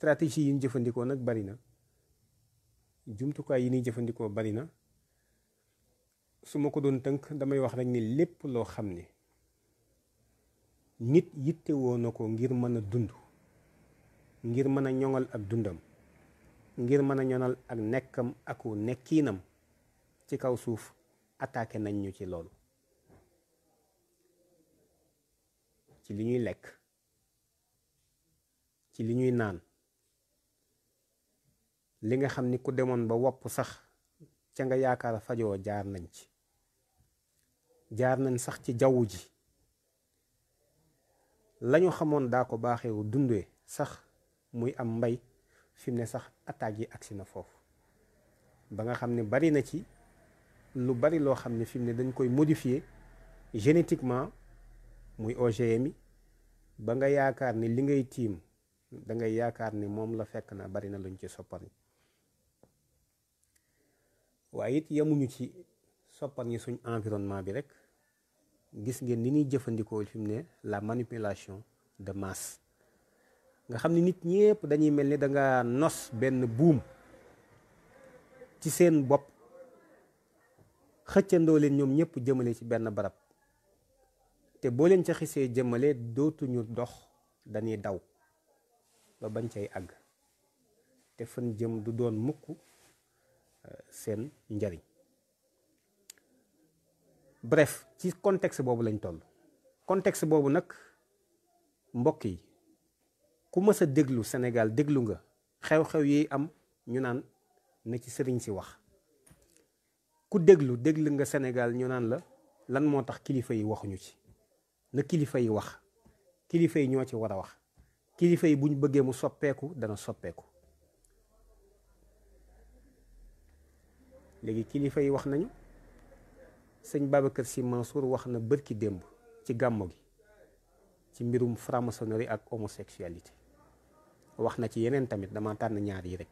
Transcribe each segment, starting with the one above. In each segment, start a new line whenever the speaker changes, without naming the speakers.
stratégie yi ñu jëfandikoo nag bari na, jumtukaay yi ñuy jëfandikoo bari na. su ma ko doon tënk damay wax rek ni lépp loo xam ne nit yittewoo na ko ngir mën a dund, ngir mën a ñoŋal ak dundam, ngir mën a ñoŋal ak nekkam aku nekkiinam ci kaw suuf, attaqué nañ ñu ci loolu, ci li ñuy lekk, ci li ñuy naan, li nga xam ni ku demoon ba wopp sax ca nga yaakaar fajoo jaar nañ ci, jaar nañ sax ci jaww ji lañu xamoon daa ko baaxewu dundee sax muy am mbay, fi mu ne sax attaques yi agsi na foofu ba nga xam ne bari na ci lu bari loo xam ne fi mu ne dañ koy modifier génétiquement muy OGM yi, ba nga yaakaar ni li ngay tiim da ngay yaakaar ni moom la, fekk na bari na luñ ci soppar waaye it yemuñu ci soppar ñi suñ environnement bi rek. Gis ngeen ni ñuy jëfandikoo fi mu ne la manipulation de masse, nga xam ni nit ñépp dañuy mel ni da nga nos benn buum ci seen bopp, xëccandoo leen ñoom ñëpp jëmale ci benn barab, te boo leen ca xisee jëmale dootuñu dox, dañuy daw ba bañ cay àgg, te fan jëm du doon mukk seen njariñ. Bref, ci contexte boobu lañ toll. Contexte boobu nag mbokk yi, ku mës a déglu Sénégal déglu nga xew-xew yi am ñu naan na ci sëriñ si wax. ku déglu nga Sénégal ñu naan la lan moo tax kilifa yi waxuñu ci. na kilifa yi wax, kilifa yi ñoo ci war a wax, kilifa yi buñ bëggee mu soppeeku dana soppeeku. léegi kilifa yi wax nañu. sëñ Babacar Sy Mansour wax na bërki démb ci gàmmo gi ci mbirum franc-maçonnerie ak homosexualité, wax na ci yeneen tamit, dama tànn ñaar yi rek.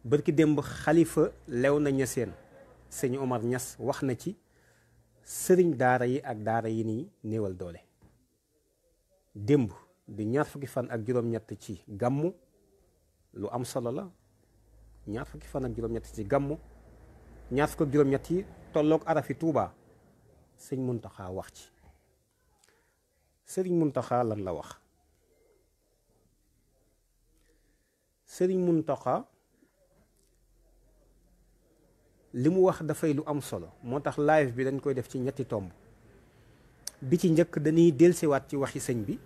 bërki démb xalifa Léona Niassène sëñ Omar Niass wax na ci sëriñ daara yi ak daara yi nii néewal doole. démb di ñaar fukki fan ak juróom-ñett ci gàmmu, lu am solo la, ñaar fukki fan ak juróom-ñett ci gàmmu, ñaar fukk ak juróom-ñett yi tolloog arafi Tuuba, sëñ Muntaxa wax ci. sëriñ Muntaxa lan la wax? sëriñ Muntaxa li mu wax dafay lu am solo, moo tax live bi dañ koy def ci ñetti tomb. bi ci njëkk dañuy delsiwaat ci waxi sëñ bi,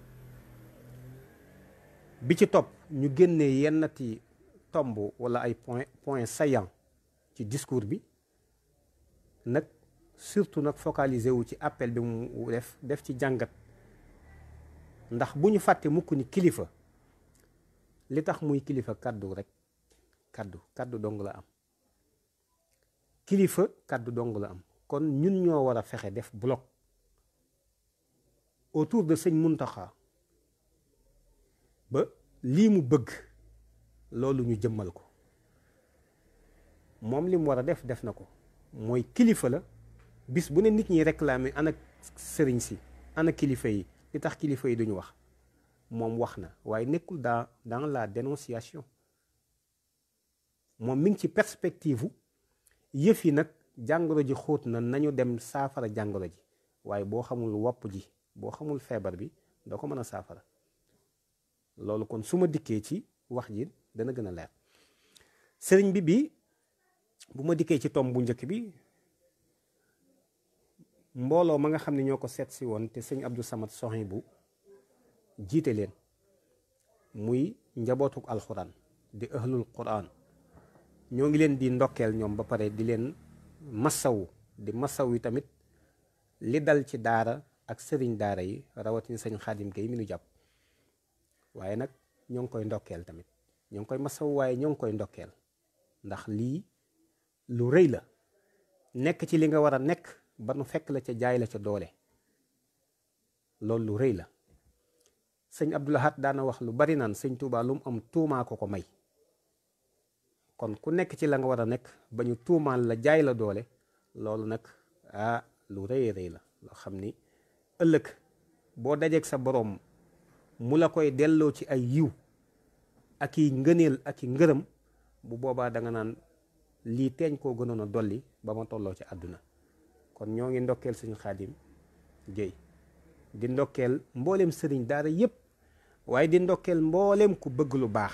bi ci topp ñu génnee yennati tomb wala ay point saillant ci discours bi, nag surtout nag focaliser wu ci appel bi mu def ci jàngat. ndax bu ñu fàtte mukk ni kilifa li tax muy kilifa kàddu rek, kàddu dong la am. kilifa kàddu dong la am. kon ñun ñoo war a fexe def bloc autour de sëñ Muntaxa ba lii mu bëgg loolu ñu jëmmal ko. moom li mu war a def na ko, mooy kilifa la. bis bu ne nit ñi réclamer ana sëriñ si, ana kilifa yi, li tax kilifa yi duñu wax. moom wax na, waaye nekkul dans la dénonciation. moom mi ngi ci perspective yëf yi nag jàngoro ji xóot na, nañu dem saafara jàngoro ji, waaye boo xamul wopp ji, boo xamul feebar bi doo ko mën a saafara. loolu kon su ma dikkee ci wax ji dana gën a leer. sëriñ bi bu ma dikkee ci tomb bu njëkk bi, mbooloo ma nga xam ne ñoo ko seet si woon te sëñ Abdou Samad Sohibou jiite leen, muy njabootuk alxuraan di ahlul quran, ñoo ngi leen di ndokkeel ñoom ba pare di leen massawu, di massawu yi tamit li dal ci daara ak sëriñ daara yi, rawatina sëñ Xaadim Gay mi nu jàpp. waaye nag ñoo ngi koy ndokkeel tamit, ñoo ngi koy massawu, waaye ñoo ngi koy ndokkeel, ndax lii lu rëy la. nekk ci li nga war a nekk ba nu fekk la ca jaay la ca doole, loolu lu rëy la. sëñ Abdou Lahad daana wax lu bari naan sëñ Tuubaa lu mu am tuumaa ko may. kon ku nekk ci la nga war a nekk ba ñu tuumaal la jaay la doole, loolu nag lu rëy rëy la, loo xam ni ëllëg boo dajeeg sa boroom mu la koy delloo ci ay yiw ak i ngëneel ak i ngërëm, bu boobaa da nga naan lii teeñ koo gënoon a dolli ba ma tolloo ci àdduna. kon ñoo ngi ndokkeel suñu Xaadim Géey di ndokkeel mbooleem sëriñ daara yépp, waaye di ndokkeel mbooleem ku bëgg lu baax,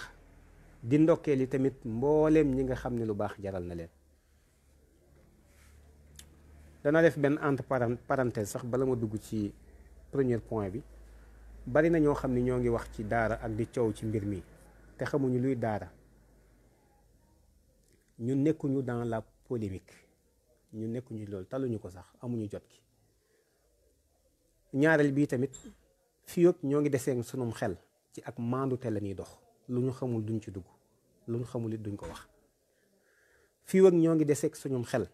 di ndokkeel yi tamit mbooleem ñi nga xam ne lu baax jaral na leen. dana def benn entre parenthèse sax bala ma dugg ci premier point bi. bari na ñoo xam ne ñoo ngi wax ci daara ak di coow ci mbir mi te xamuñu luy daara. ñu nekkuñu dans la polémique, ñu nekkuñu loolu, taluñu ko sax, amuñu jot gi. ñaareel bii tamit fii ak ñoo ngi desee sunum xel ci ak maandute la ñuy dox. lu ñu xamul duñ ci dugg, lu ñu xamul it duñ ko wax. fii ak ñoo ngi desee suñum xel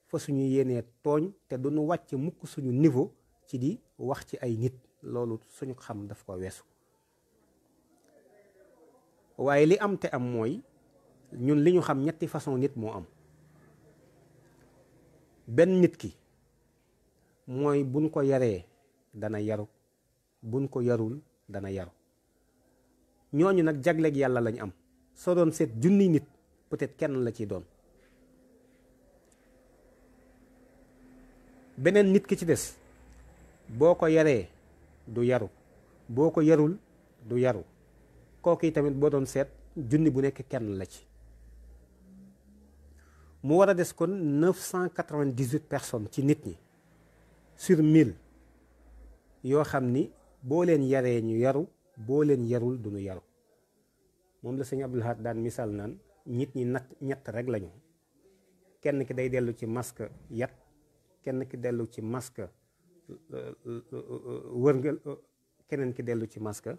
fa suñu yéenee tooñ te duñu wàcc mukk suñu niveau ci di wax ci ay nit. loolu suñu xam daf ko weesu. waaye li am te am mooy ñun li ñu xam ñetti façon nit moo am. benn nit ki mooy buñ ko yaree dana yaru, buñ ko yarul dana yaru. ñooñu nag jagleeg yàlla lañ am. soo doon seet junni nit peut-être kenn la ciy doon. beneen nit ki ci des boo ko yaree du yaru, boo ko yarul du yaru. kooku yi tamit boo doon seet junni bu nekk kenn la ci. mu war a des kon 998 personnes ci nit ñi sur 1000 yoo xam ni boo leen yaree ñu yaru, boo leen yarul du ñu yaru. moom la sëñ Abdul Ahad daan misaal naan nit ñi ñett rek lañu. kenn ki day dellu ci masque yat, kenn ki dellu ci masque wërngal, keneen ki dellu ci masque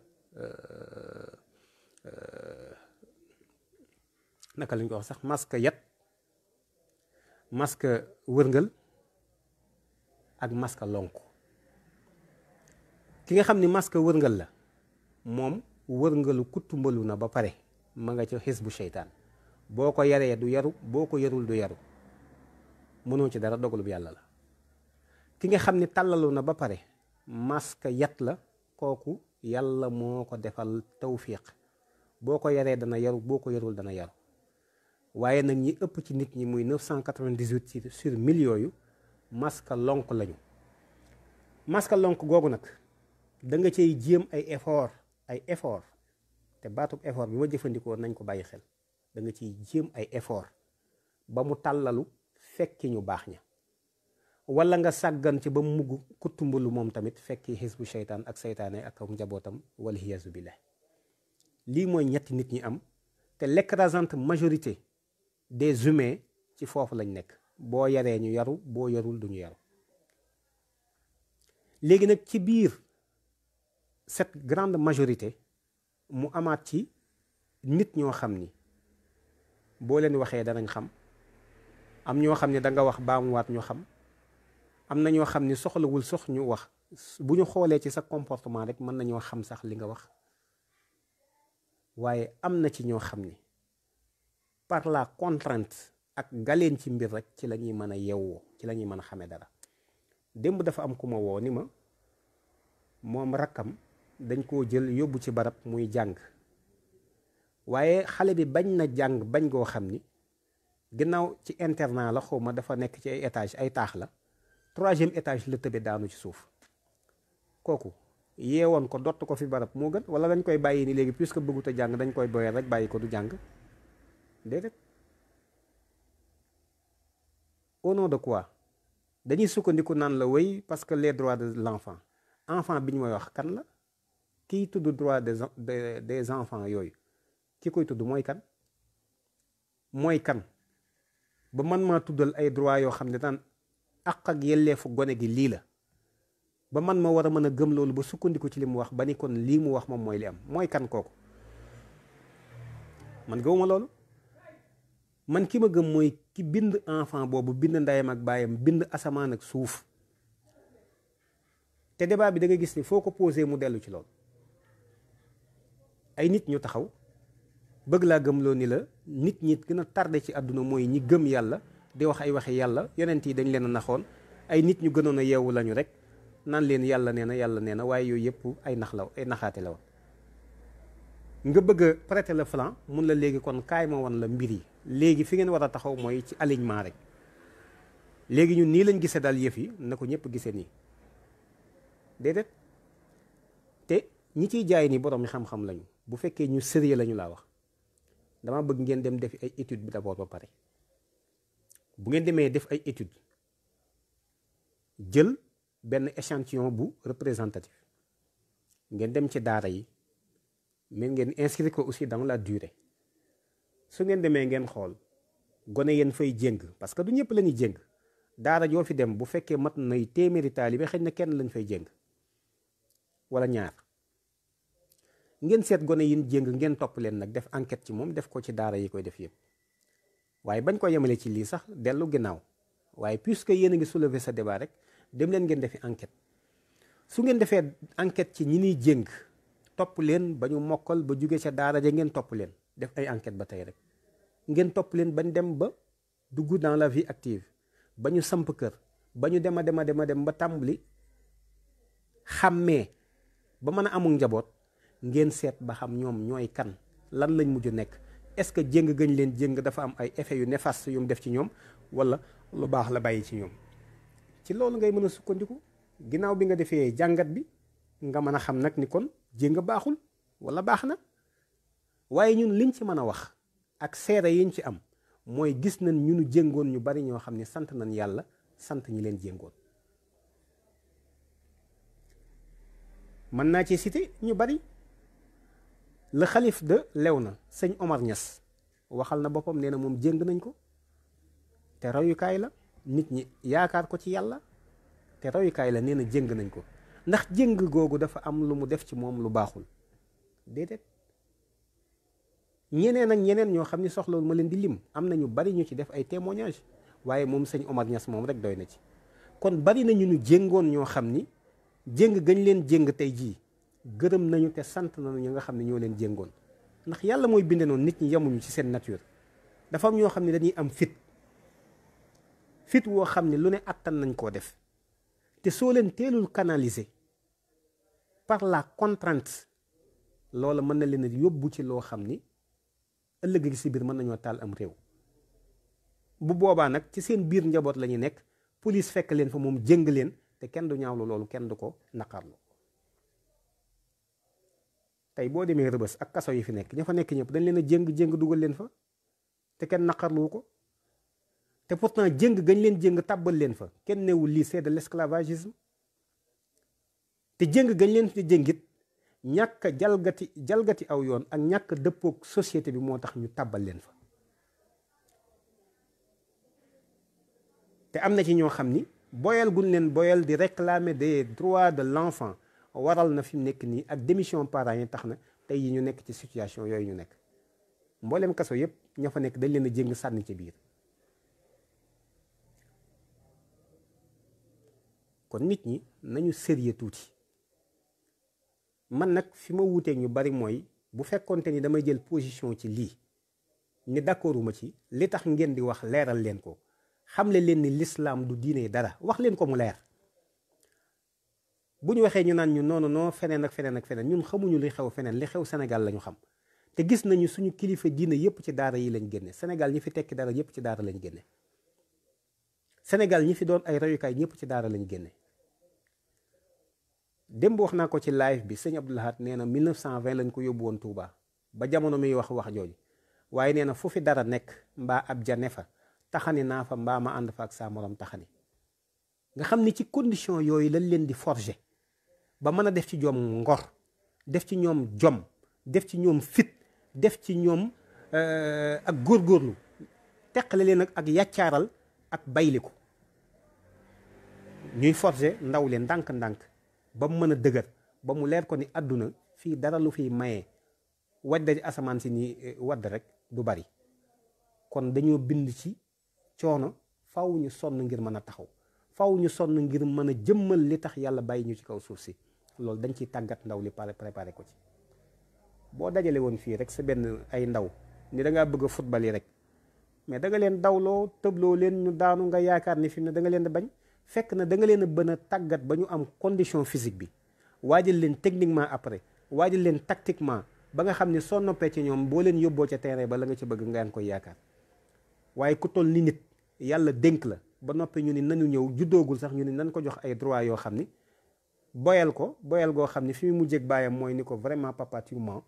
naka lañ ko wax sax, masque yat, masque wërngal ak masque lonk. ki nga xam ni masque wërngal la moom wërngalu kuttumbalu na ba pare, ma nga ca xisbu seytaan. boo ko yaree du yaru, boo ko yarul du yaru. mënoo ci dara, dogalub yàlla la. ki nga xam ni tàllalu na ba pare, masque yat la, kooku yàlla moo ko defal tawfiq. boo ko yaree dana yaru, boo ko yarul dana yaru. waaye nag ñi ëpp ci nit ñi muy 998 sur 1000 yooyu masque lonk lañu. masque lonk googu nag da nga cay jéem ay effort te baatub effort bi ma jëfandikoo nañ ko bàyyi xel. da nga ciy jéem ay effort ba mu tàllalu fekki ñu baax ña, wala nga sàggan ci ba mu mugg kuttumbalu moom tamit fekki xisbu seytaan ak seytaane ak njabootam waliyaasu billah. lii mooy ñetti nit ñi am, te l'écrasante majorité des humains ci foofu lañ nekk. boo yaree ñu yaru, boo yarul duñu yaru. léegi nag ci biir cette grande majorité mu amaat ci nit ñoo xam ni boo leen waxee danañ xam. am ñoo xam ne da nga wax baamuwaat ñu xam. am na ñoo xam ni soxlawul sox ñu wax, bu ñu xoolee ci sa comportement rek mën nañoo xam sax li nga wax. waaye am na ci ñoo xam ni par la contrainte ak galeen ci mbir rek ci la ñuy mën a yewwoo, ci la ñuy mën a xamee dara. démb dafa am ku ma woo ni ma moom rakkam dañ koo jël yóbbu ci barab muy jàng, waaye xale bi bañ na jàng bañ goo xam ni ginnaaw ci internat la, xawma dafa nekk ci ay étage, ay taax la, 3e étage la tëbe daanu ci suuf. kooku yeewoon ko dott ko fi barab moo gën, wala dañ koy bàyyi ni léegi puisque bëggut a jàng dañ koy boyal rek bàyyi ko du jàng? déedéet. au nom de quoi? dañuy sukkandiku naan la wéy parce que les droits de l'enfant. enfant bi ñu may wax kan la? kiy tudd droit des enfants yooyu ki koy tudd mooy kan? mooy kan ba man maa tuddal ay droit yoo xam ne daan àq ak yelleefu gone gi lii la, ba man ma war a mën a gëm loolu ba sukkandiku ci li mu wax ba ni kon lii mu wax moom mooy li am? mooy kan kooku? man gëwuma loolu. man ki ma gëm mooy ki bind enfant boobu, bind ndeyam ak baayam, bind asamaan ak suuf. te débat bi da nga gis ni foo ko posé mu dellu ci loolu. ay nit ñu taxaw bëgg laa gëmloo ni la nit ñi gën a tardé ci àdduna mooy ñi gëm yàlla di wax ay waxi yàlla, yonent yi dañ leen a naxoon, ay nit ñu gënoon a yeewu lañu rek naan leen yàlla nee na, yàlla nee na, waaye yooyu yëpp ay nax la, ay naxaate la woon. nga bëgg a prêter le flanc mun la léegi kon kaay ma wan la mbir yi léegi fi ngeen war a taxaw mooy ci alignement rek léegi ñun nii lañ gisee daal yëf yi na ko ñëpp gisee nii déedéet te ñi ciy jaay ni borom xam-xam lañu bu fekkee ñu sérieux lañu laa wax dama bëgg ngeen dem def ay étude bi d'abord ba pare bu ngeen demee def ay étude jël benn échantillon bu représentatif ngeen dem ci daara yi mais ngeen inscrire ko aussi dans la durée su ngeen demee ngeen xool gone yéen fay jéng parce que du ñëpp la ñuy jéng daara joo fi dem bu fekkee mat nay téeméeri taalibe xëy na kenn lañ fay jéng wala ñaar ngeen seet gone yin jéng ngeen topp leen nag def enquête ci moom def ko ci daara yi koy def yëpp waaye bañ ko yemale ci lii sax dellu ginnaaw waaye puisque yéen a ngi soulever sa débat rek dem leen ngeen defi enquête su ngeen defee enquête ci ñi niy jéng topp leen ba ñu mokkal ba jóge ca daara ja ngeen topp leen def ay enquête ba tey rek ngeen topp leen bañ dem ba dugg dans la vie active ba ñu samp kër ba ñu dem a dem ba tàmbali xàmmee ba mën a amul njaboot ngeen seet ba xam ñoom ñooy kan lan lañ mujj nekk est-ce que jéng gañ leen jéng dafa am ay effets yu néfaste yu mu def ci ñoom wala lu baax la bàyyi ci ñoom ci loolu ngay mën a sukkandiku ginnaaw bi nga defee jàngat bi nga mën a xam nag ni kon jéng baaxul wala baax na waaye ñun liñ ci mën a wax ak seere yiñ ci am mooy gis nañ ñu nu jéngoon ñu bari ñoo xam ne sant nañ yàlla sant ñi leen jéngoon mën naa ci cité ñu bari le xalif de Léona sëñ Omar Niass waxal na boppam nee na moom jéng nañ ko te royukaay la nit ñi yaakaar ko ci yàlla te royukaay la nee na jéng nañ ko ndax jéng googu dafa am lu mu def ci moom lu baaxul déedéet ñeneen ak ñeneen ñoo xam ni soxlawul ma leen di lim am na ñu bari ñu ci def ay témoignages waaye moom sëñ Omar Niass moom rek doy na ci kon bari na ñu jéngoon ñoo xam ni jéng gañ leen jéng tey jii gërëm nañu te sant nañu ñi nga xam ne ñoo leen jéngoon ndax yàlla mooy binde noonu nit ñi yemuñu ci seen nature dafa am ñoo xam ne dañuy am fit woo xam ne lu ne attan nañ koo def te soo leen teelul canaliser par la contrainte loola mën na leen a yóbbu ci loo xam ni ëllëg gi si biir mën nañoo taal am réew bu boobaa nag ci seen biir njaboot la ñu nekk police fekk leen fa moom jéng leen te kenn du ñaawlu loolu kenn du ko naqarlu tey boo demee rëbës ak kaso yi fi nekk ña fa nekk ñëpp dañ leen a jéng dugal leen fa te kenn naqarlu ko te pourtant jéng gañ leen jéng tàbbal leen fa kenn newul lii c'est de l'esclavagisme te jéng gañ leen fi jéngit ñàkk jalgati aw yoon ak ñàkk dëppook société bi moo tax ñu tàbbal leen fa te am na ci ñoo xam ni boyal guñ leen boyal di réclamer des droits de l'enfant waral na fi mu nekk nii ak démission parents yi tax na tey yi ñu nekk ci situation yooyu ñu nekk mboolem kaso yépp ña fa nekk dañ leen a jéng sànni ci biir kon nit ñi nañu sérieux tuuti man nag fi ma wuuteeg ñu bari mooy bu fekkonte ni damay jël position ci lii ni d'accorduma ci li tax ngeen di wax leeral leen ko xamle leen ni l'islam du diine dara wax leen ko mu leer bu ñu waxee ñu naan ñu non feneen ak feneen ñun xamuñu li xew feneen li xew Sénégal la ñu xam te gis nañu suñu kilifa diine yépp ci daara yi lañ génne Sénégal ñi fi tekki dara yépp ci daara lañ génne Sénégal ñi fi doon ay royukaay ñëpp ci daara lañ génne démb wax naa ko ci live bi sëñ Abdou Lahad nee na 1920 lañ ko yóbbu woon Touba ba jamono miy wax jooju waaye nee na fu fi dara nekk mbaa ab ja ne fa taxani naa fa mbaa ma ànd fa ak saa morom taxani nga xam ni ci condition yooyu lañ leen di forger ba mën a def ci ñoom ngor def ci ñoom jom def ci ñoom fit def ci ñoom ak góorgóorlu teqale leen ak yàccaaral ak bayliku ñuy forger ndaw leen ndànk-ndànk ba mu mën a dëgër ba mu leer ko ni àdduna fii dara lu fiy mayee wadda asamaan si ni wadd rek du bari kon dañoo bind ci coono faw ñu sonn ngir mën a taxaw faw ñu sonn ngir mën a jëmmal li tax yàlla bàyyi ñu ci kaw suuf si loolu dañ ciy tàggat ndaw li préparé ko ci boo dajale woon fii rek sa benn ay ndaw ni da ngaa bëgg a football yi rek mais da nga leen dawloo tëbloo leen ñu daanu nga yaakaar ni fi mu ne da nga leen a bañ fekk na da nga leen a bën a tàggat ba ñu am condition physique bi waajal leen techniquement après waajal leen tactiquement ba nga xam ne soo noppee ci ñoom boo leen yóbboo ca terrain ba la nga ci bëgg nga koy yaakaar. waaye ku toll ni nit yàlla dénk la ba noppi ñu ni nañu ñëw juddoogul sax ñu ni nañ ko jox ay droit yoo xam ni boyal goo xam ni fi mu mujjee baayam mooy ni ko vraiment papa tu mens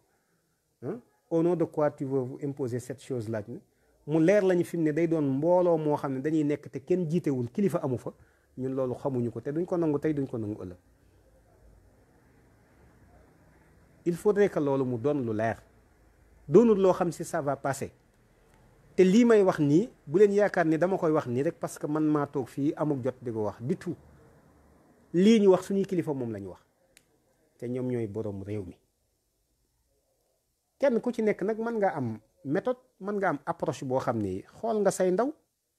au nom de quoi tu veux vous imposer cette chose là mu leer lañu fi mu ne day doon mbooloo moo xam ne dañuy nekk te kenn jiitewul kilifa amu fa ñun loolu xamuñu ko te duñ ko nangu tey duñ ko nangu ëllëg. il faudrait que loolu mu doon lu leer doonul loo xam si ça va passer. te lii may wax nii bu leen yaakaar ni dama koy wax nii rek parce que man maa toog fii amuk jot di ko wax du tout lii ñu wax suñuy kilifa moom la ñu wax te ñoom ñooy boroom réew mi. kenn ku ci nekk nag mën nga am méthode mën nga am approche boo xam ni xool nga say ndaw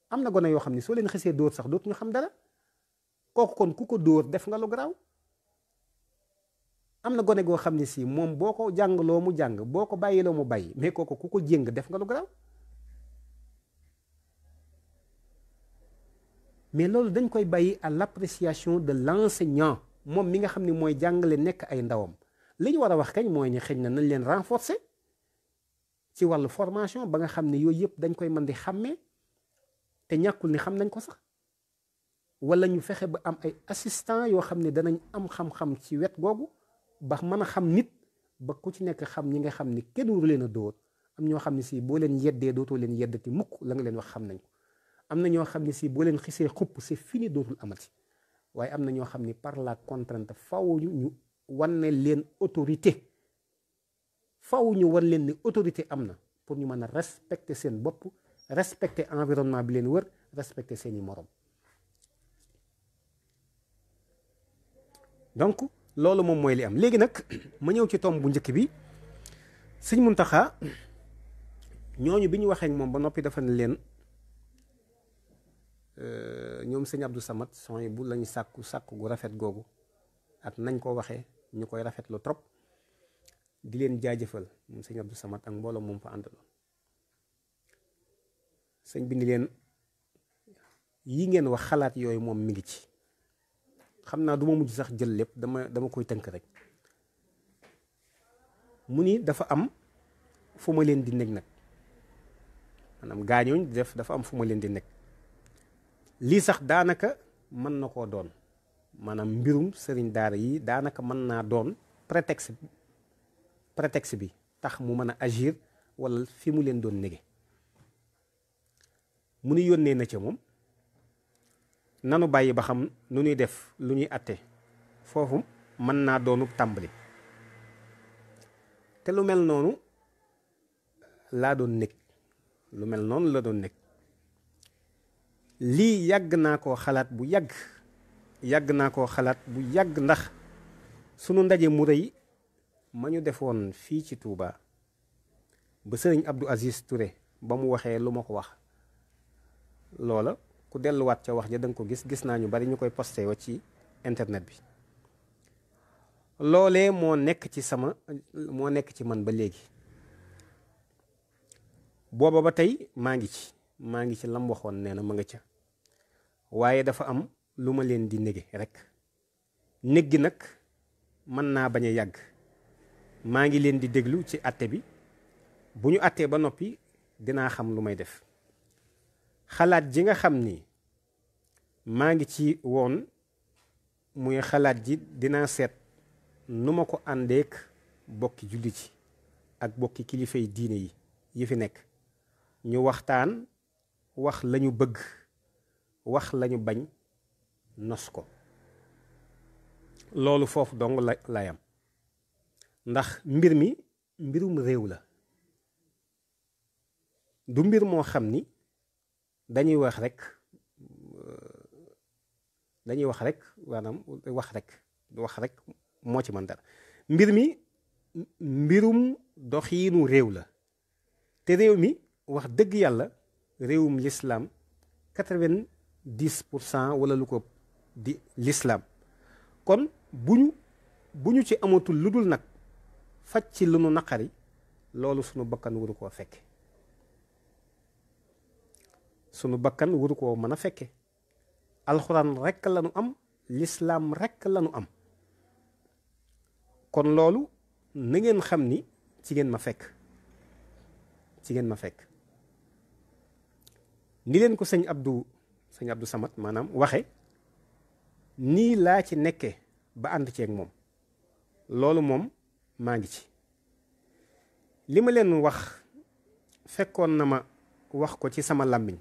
am na gone yoo xam ni soo leen xesee dóor sax dootuñu xam dara kooku kon ku ko dóor def nga lu garaaw. am na gone goo xam ne si moom boo ko jàngloo mu jàng boo ko bàyyiloo mu bàyyi mais kooku ku ko jéng def nga lu garaaw. mais loolu dañ koy bàyyi à l'appréciation de l'enseignant moom mi nga xam ne mooy jàngale nekk ay ndawam li ñu war a wax kañ mooy ni xëy na nañ leen renforcer ci wàllu formation ba nga xam ne yooyu yëpp dañ koy mën di xàmmee te ñàkkul ni xam nañ ko sax wala ñu fexe ba am ay assistant yoo xam ne danañ am xam-xam ci wet googu ba mën a xam nit ba ku ci nekk xam ñi nga xam ni kenn waru leen a dóor am ñoo xam ne si boo leen yeddee dootoo leen yeddati mukk la nga leen wax xam nañ ko. am na ñoo xam ne si boo leen xisee xupp c'est fini dootul amati waaye am na ñoo xam ni par la contrainte faw ñu wane leen autorité faw ñu wan leen ni autorité am na pour ñu mën a respecter seen bopp respecter environnement bi leen wër respecter seeni morom. donc loolu moom mooy li am léegi nag ma ñëw ci tomb bu njëkk bi Sëñ Muntaxa ñooñu bi ñu waxee ak moom ba noppi dafa ne leen ñoom sëñ Abdou Samad son bu lañu sàkku gu rafet googu ak nañ ko waxee ñu koy rafetlu trop di leen jaajëfal moom sëñ Abdou Samad ak mbooloo moom fa àndaloon. sëñ bi ni leen yi ngeen wax xalaat yooyu moom mi ngi ci xam naa du ma mujj sax jël lépp dama koy tënk rek. mu ni dafa am fu ma leen di nekk nag maanaam gaañooñ dafa am fu ma leen di nekk. lii sax daanaka mën na koo doon maanaam mbirum sëriñ daara yi daanaka mën naa doon prétexte bi tax mu mën a agir wala fi mu leen doon nege. mu ni yónnee na ca moom nanu bàyyi ba xam nu ñuy def lu ñuy atte foofu mën naa doonu tàmbali te lu mel noonu laa doon nekk lu mel noonu la doon nekk. lii yàgg naa koo xalaat bu yàgg ndax sunu ndaje mu rëy ma ñu defoon fii ci Touba ba sëriñ Abdou Aziz Touré ba mu waxee lu ma ko wax loola ku delluwaat ca wax ja danga ko gis naa ñu bari ñu koy posté wa ci internet bi. loolee moo nekk ci man ba léegi booba ba tey maa ngi ci lam waxoon nee na ma nga ca waaye dafa am lu ma leen di nége rek nég gi nag mën naa bañ a yàgg maa ngi leen di déglu ci àtte bi bu ñu àttee ba noppi dinaa xam lu may def. xalaat ji nga xam ni maa ngi ci woon muy xalaat ji dinaa seet nu ma ko àndeek bokki jullit yi ak bokki kilifay diine yi fi nekk ñu waxtaan wax lañu bëgg wax lañu bañ nos ko loolu foofu dong la yam ndax mbir mi mbirum réew la du mbir moo xam ni dañuy wax rek maanaam wax rek moo ci mën dara mbir mi mbirum doxiinu réew la te réew mi wax dëgg yàlla réewum l'islam 90% wala lu ko di l'islam kon bu ñu ci amatul lu dul nag faj ci lu nu naqari loolu sunu bakkan waru koo fekke sunu bakkan waru koo mën a fekke alxuraan rekk la nu am l'islam rekk la nu am kon loolu na ngeen xam ni ci ngeen ma fekk ni leen ko sëñ Abdou Samad maanaam waxe nii laa ci nekke ba ànd ceeg moom loolu moom maa ngi ci li ma leen wax fekkoon na ma wax ko ci sama làmmiñ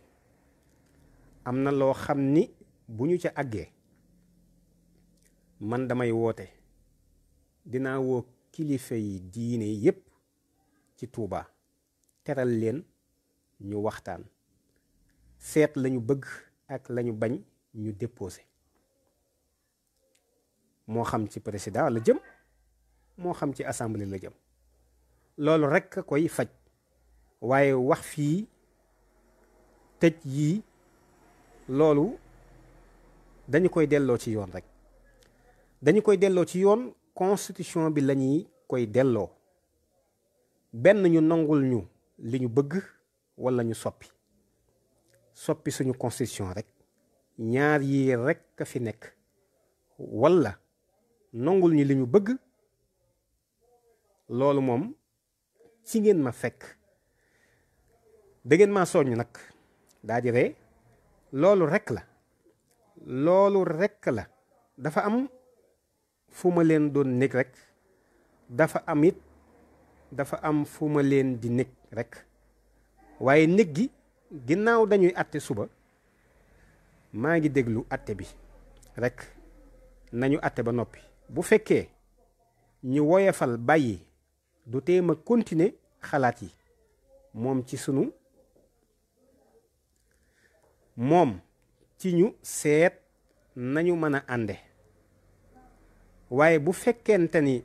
am na loo xam ni bu ñu ca àggee man damay woote dinaa woo kilifa yi diine yépp ci Tuubaa teral leen ñu waxtaan seet lañu bëgg ak lañu bañ ñu déposé moo xam ci président la jëm moo xam ci assemblée la jëm loolu rekk a koy faj waaye wax fii tëj yii loolu dañu koy delloo ci yoon rek dañu koy delloo ci yoon constitution bi lañuy koy delloo benn ñu nangul ñu li ñu bëgg walla ñu soppi suñu constitution rek ñaar yi rek a fi nekk walla nangul ñu li ñu bëgg loolu moom ci ngeen ma fekk da ngeen maa soññ nag daa di ree loolu rekk la dafa am fu ma leen doon nekk rek dafa am fu ma leen di nekk rek waaye nekk gi ginnaaw dañuy àtte suba maa ngi déglu àtte bi rek nañu àtte ba noppi bu fekkee ñu woyefal bàyyi du tee ma continuer xalaat yi moom ci ñu seet nañu mën a ànde waaye bu fekkente ni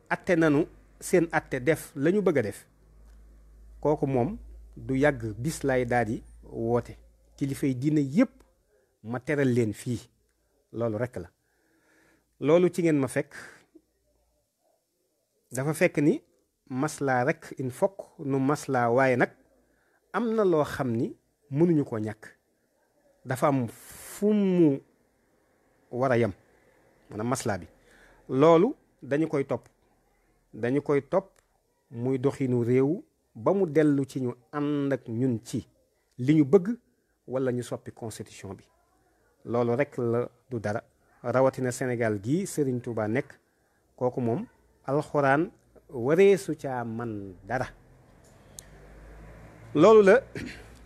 atte nanu seen atte def lañu bëgg a def kooku moom du yàgg bis lay daldi woote kilifay diine yépp ma teral leen fii loolu rekk la loolu ci ngeen ma fekk dafa fekk ni maslaa rekk il faut nu maslaa waaye nag am na loo xam ni mënuñu ko ñàkk dafa am fu mu war a yem maanaam maslaa bi loolu dañu koy topp muy doxinu réew ba mu dellu ci ñu ànd ak ñun ci li ñu bëgg walla ñu soppi constitution bi loolu rekk la du dara rawatina Sénégal gii Serigne Touba nekk kooku moom alxuraan wareesu caa man dara loolu la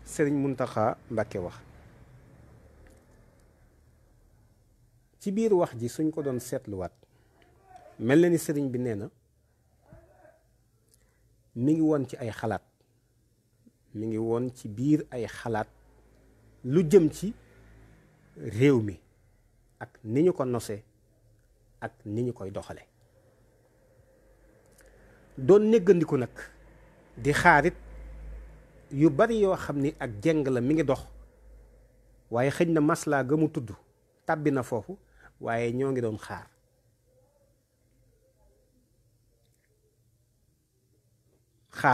Serigne Mountakha Mbacké wax ci biir wax ji suñ ko doon seetluwaat mel na ni sëriñ bi nee na mi ngi woon ci ay xalaat mi ngi woon ci biir ay xalaat lu jëm ci réew mi ak ni ñu ko nosee ak ni ñu koy doxale doon néggandiku nag di xaarit yu bari yoo xam ni ak jeng la mi ngi dox waaye xëñ na maslaa ga mu tudd tàbbi na foofu waaye ñoo ngi doon xaar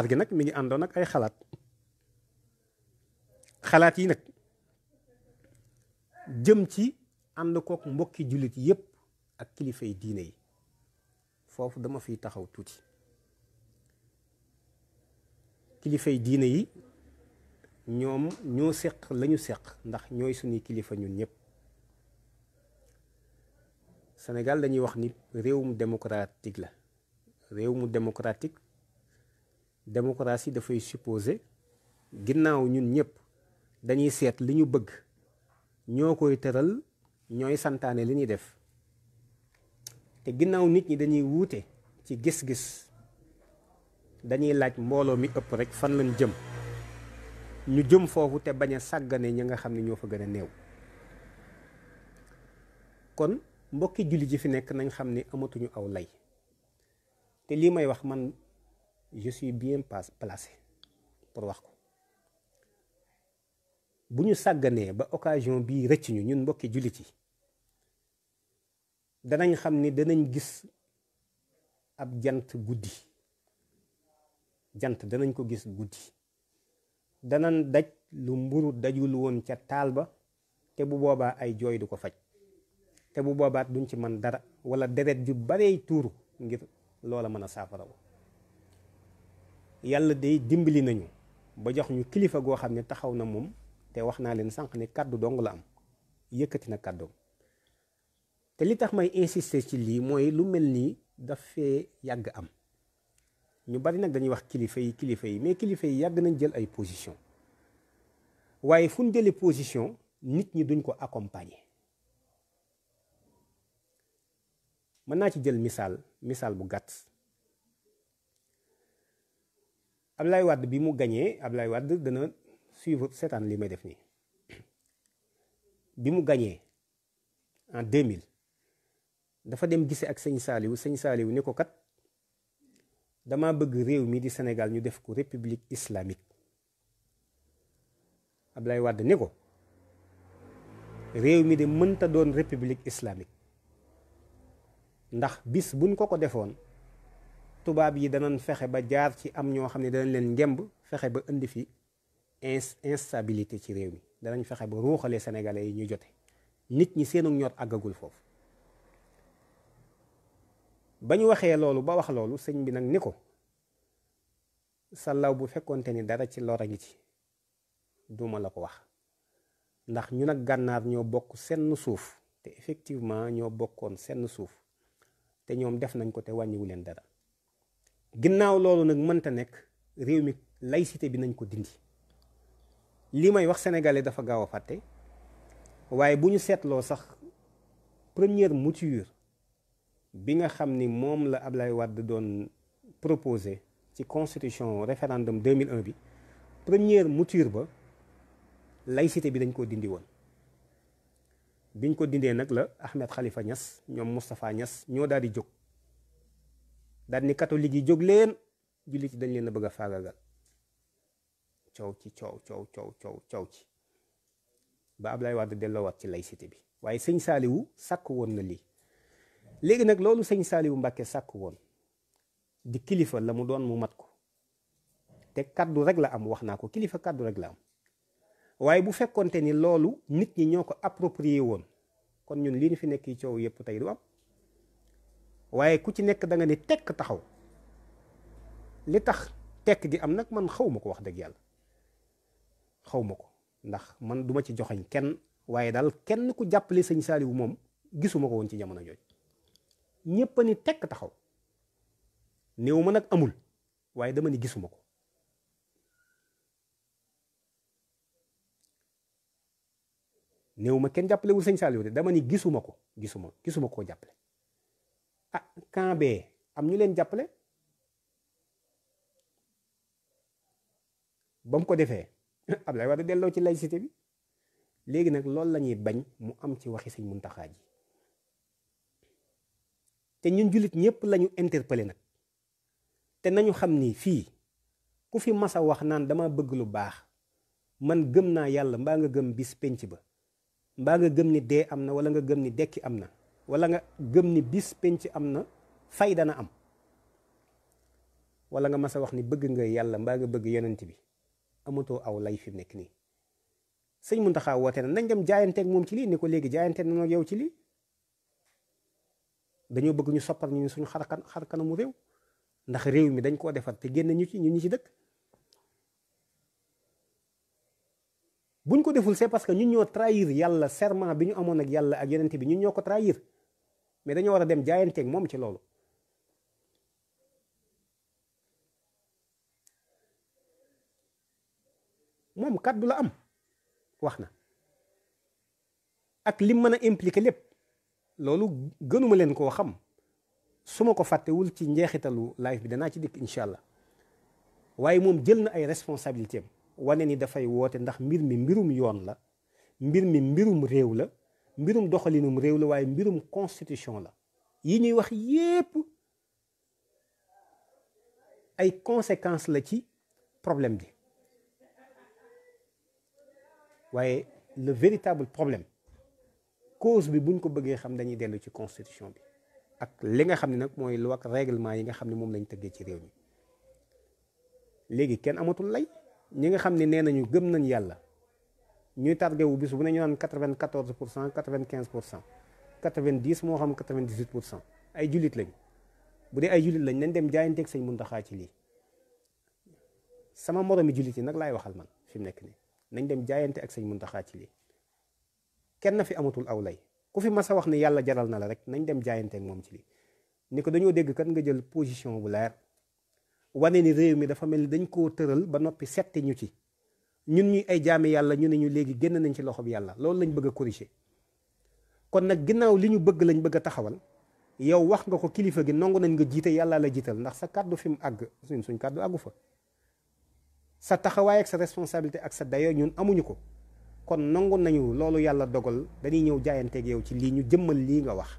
gi nag mi ngi àndoon ak ay xalaat yi nag jëm ci ànd kook mbokki jullit yépp ak kilifay diine yi foofu dama fiy taxaw tuuti kilifay diine yi ñoom ñoo seq lañu seq ndax ñooy suñuy kilifa ñun ñëpp Sénégal dañuy wax ni réewum démocratique la réewum démocratique démocratie dafay supposé ginnaaw ñun ñëpp dañuy seet li ñu bëgg ñoo koy tëral ñooy santaane li ñuy def te ginnaaw nit ñi dañuy wuute ci gis-gis dañuy laaj mbooloo mi ëpp rek fan lañ jëm ñu jëm foofu te bañ a sàggane ñi nga xam ne ñoo fa gën a néew kon mbokki julli ji fi nekk nañ xam ni amatuñu aw lay te lii may wax man je suis bien placé pour wax ko bu ñu sàgganee ba occasion bii rëcc ñu ñun mbokki jullit yi danañ xam ni danañ gis ab jant danañ ko gis guddi danañ daj lu mburu dajul woon ca taal ba te bu boobaa ay jooy du ko faj te bu boobaat duñ ci mën dara wala deret ju barey tuuru ngir loola mën a saafarawu yàlla day dimbali nañu ba jox ñu kilifa goo xam ne taxaw na moom te wax naa leen sànq ne kàddu dong la am yëkkati na kàddoom. te li tax may insister ci lii mooy lu mel nii daf fee yàgg am. ñu bari nag dañuy wax kilifa yi mais kilifa yi yàgg nañ jël ay position waaye fu ñu jëlee position nit ñi duñ ko accompagner. mën naa ci jël misaal bu gàtt. Ablaye Wade bi mu gañee Ablaye Wade dana suivre seetaan li may def nii bi mu gañee en 2000 dafa dem gise ak sëñ Saaliwu ne ko kat dama bëgg réew mi di Sénégal ñu def ko république islamique. Ablaye Wade ne ko réew mi de mënta doon république islamique ndax bis buñ ko defoon tubaab yi danañ fexe ba jaar ci am ñoo xam ne danañ leen ngemb fexe ba indi fi instabilité ci réew mi danañ fexe ba ruuxalee sénégalais yi ñu jote nit ñi seenu ñor àggagul foofu. ba ñu waxee loolu ba wax loolu sëñ bi nag ni ko sàllaw bu fekkonte ni dara ci lor a ngi ci duma la ko wax ndax ñu nag gànnaar ñoo bokk senn suuf te effectivement ñoo bokkoon senn suuf te ñoom def nañ ko te wàññiwu leen dara. ginnaaw loolu nag mënta nekk réew mi laïcité bi nañ ko dindi. li may wax sénégalais dafa gaaw a fàtte waaye bu ñu seetloo sax première mouture bi nga xam ni moom la Ablaye Wade doon proposé ci constitution référendum 2001 bi première mouture ba laïcité bi dañ koo dindi woon. biñ ko dindee nag la Ahmed Khalifa Niass ñoom Moustapha Niass ñoo daal di jóg daal ni catholique yi jóg leen jullit yi dañ leen a bëgg a faagagal coow ci ba Ablaye Wade delloowaat ci laïcité bi waaye sëñ Saaliwu sàkk woon na lii. léegi nag loolu sëñ Saaliwu Mbàkke sàkk woon di kilifa la mu doon mu mat ko te kaddu rek la am wax naa ko kilifa kaddu rek la am waaye bu fekkonte ni loolu nit ñi ñoo ko approprié woon kon ñun lii ñu fi nekk yi coow yëpp tey du am waaye ku ci nekk da nga ni tekk taxaw li tax tekk gi am nag man xaw ma ko wax dëgg yàlla xaw ma ko ndax man duma ci joxañ kenn waaye daal kenn ku jàppale sëñ Saaliwu moom gisuma ko woon ci jamono jooju ñépp a ni tekk taxaw néew ma nag amul waaye dama ni gisuma ko. néew ma kenn jàppalewul sëñ Saaliwu de dama ni gisuma ko jàppale. ah camp bee am ñu leen jàppale ba mu ko defee Ablaye Wade delloo ci laïcité bi léegi nag loolu la ñuy bañ mu am ci waxi sëñ Muntaxa ji te ñun jullit ñëpp la ñu interpellé nag te nañu xam ni fii ku fi masa wax naan dama bëgg lu baax man gëm naa yàlla mbaa nga gëm bis penc ba mbaa nga gëm ni dee am na wala nga gëm ni dekki am na wala nga gëm ni bis penc am na fay dana am wala nga masa wax ni bëgg nga yàlla mbaa nga bëgg yonent bi amatoo aw lay fi nekk nii. sëñ Muntaxa woote na nañ dem jaayanteeg moom ci lii ni ko léegi jaayante na yow ci lii dañoo bëgg ñu soppar ñu suñu xar kanamu réew ndax réew mi dañ koo defar te génn ñu ci dëkk. buñ ko deful c'est parce que ñun ñoo trahir yàlla serment bi ñu amoon ak yàlla ak yonent bi ñun ñoo ko trahir mais dañoo war a dem jaayanteeg moom ci loolu. moom kàddu la am wax na ak lim mën a impliqué lépp loolu gënuma leen koo xam su ma ko fàttewul ci njeexitalu live bi danaa ci dikk incha allah waaye moom jël na ay responsabilités am wane ni dafay woote ndax mbir mi mbirum yoon la mbir mi mbirum réew la mbirum doxalinum réew la waaye mbirum constitution la yi ñuy wax yépp ay conséquences la ci problème bi waaye le véritable problème cause bi buñ ko bëggee xam dañuy dellu ci constitution bi ak li nga xam ne nag mooy loi ak règlement yi nga xam ne moom lañ tëggee ci réew mi léegi kenn amatul lay ñi nga xam ne nee nañu gëm nañ yàlla ñuy targé wu bis bu ne ñu naan 94% 95% 90 moo xam 98% ay jullit lañ bu dee ay jullit lañ nañ dem jaayanteeg sëñ Muntaxa ci lii sama moromi jullit yi nag laay waxal man fi mu nekk nii nañ dem jaayante ak sëñ Muntaxa ci lii. kenn fi amatul aw lay ku fi mas a wax ne yàlla jaral na la rek nañ dem jaayante ak moom ci lii. ni ko dañoo dégg kat nga jël position bu leer wane ni réew mi dafa mel ni dañ koo tëral ba noppi setti ñu ci ñun ñuy ay jaami yàlla ñu ne ñu léegi génn nañ ci loxo bi yàlla loolu lañ bëgg a corriger. kon nag ginnaaw li ñu bëgg lañ bëgg a taxawal yow wax nga ko kilifa gi nangu nañ nga jiite yàlla la jiital ndax sa kàddu fi mu àgg suñ kàddu àggu fa. sa taxawaay ak sa responsabilité ak sa dayoo ñun amuñu ko kon nangu nañu loolu yàlla dogal dañuy ñëw jaayanteeg yow ci lii ñu jëmmal lii nga wax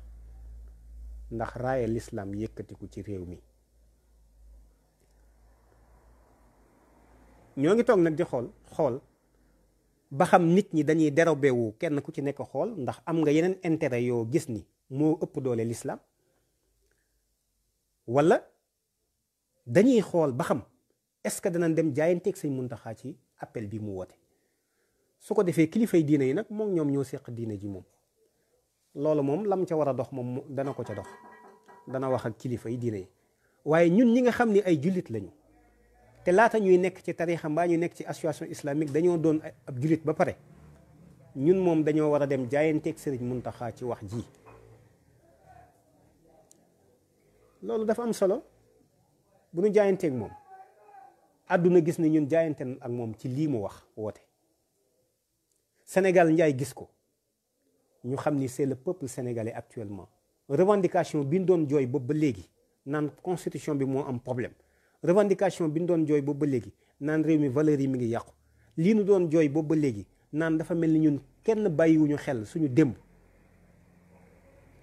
ndax raaya lislaam yëkkatiku ci réew mi. ñoo ngi toog nag di xool ba xam nit ñi dañuy dérobé wu kenn ku ci nekk xool ndax am nga yeneen intérêt yoo gis ni moo ëpp doole lislaam wala dañuy xool ba xam est-ce que danañ dem jaayanteeg sëñ Muntaxa ci appel bi mu woote. su ko defee kilifay diine yi nag moom ñoom ñoo seq diine ji moom loolu moom lam ca war a dox moom dana ko ca dox dana wax ak kilifay diine yi waaye ñun ñi nga xam ni ay jullit lañu te laata ñuy nekk ci tarixa mbaa ñu nekk ci association islamique dañoo doon ab jullit ba pare ñun moom dañoo war a dem jaayanteeg sëriñ Muntaxa ci wax ji. loolu dafa am solo bu ñu jaayanteeg moom àdduna gis ne ñun jaayante ak moom ci lii mu wax woote. Sénégal njaay gis ko ñu xam ni c'est le peuple sénégalais actuellement revendication bi ñu doon jooy boobu ba léegi naan constitution bi moo am problème revendication bi ñu doon jooy boobu ba léegi naan réew mi valeurs yi mi ngi yàqu lii nu doon jooy boobu ba léegi naan dafa mel ni ñun kenn bàyyiwuñu xel suñu démb.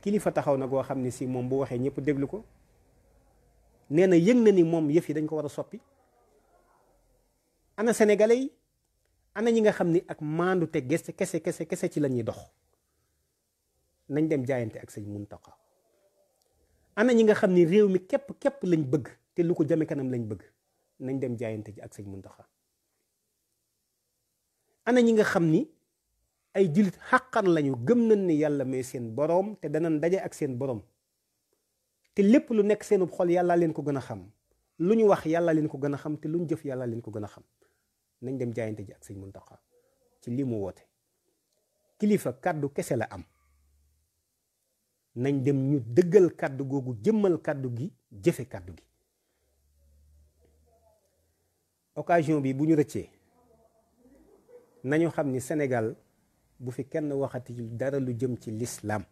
kilifa taxaw na goo xam ne si moom bu waxee ñëpp déglu ko nee na yëg na ni moom yëf yi dañ ko war a soppi. ana sénégalais yi ana ñi nga xam ni ak maandu te geste kese ci la ñuy dox nañ dem jaayante ak sëñ Muntaxa. ana ñi nga xam ni réew mi képp lañ bëgg te lu ko jame kanam lañ bëgg nañ dem jaayante ji ak sëñ Muntaxa. ana ñi nga xam ni ay jullit xàqan lañu gëm nañ ni yàlla may seen boroom te danañ daje ak seen boroom te lépp lu nekk seenub xol yàlla leen ko gën a xam lu ñu wax yàlla leen ko gën a xam te lu ñu jëf yàlla leen ko gën a xam. nañ dem jaayante ji ak sëñ Muntaxa ci lii mu woote. kilifa kàddu kese la am nañ dem ñu dëggal kàddu googu jëmmal kàddu gi jëfe kàddu gi. occasion bi bu ñu rëccee nañu xam ni Sénégal bu fi kenn waxati dara lu jëm ci lislaam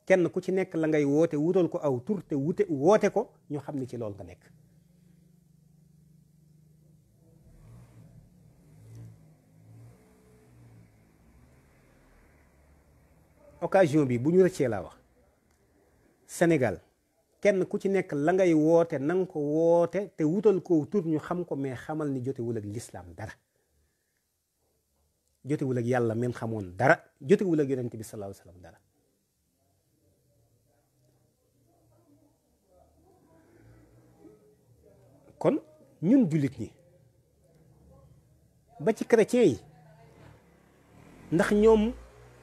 kenn ku ci nekk la ngay woote wutal ko aw tur te woote ko ñu xam ni ci loolu nga nekk. occasion bi bu ñu rëccee laa wax Sénégal kenn ku ci nekk la ngay woote nanga ko woote te wutal ko tur ñu xam ko mais xamal ni jotewul ak lislaam dara jotewul ak yàlla men xamoon dara jotewul ak yonent bi sallallahu alayhi wa sallam dara. kon ñun jullit ñi ba ci chrétien yi ndax ñoom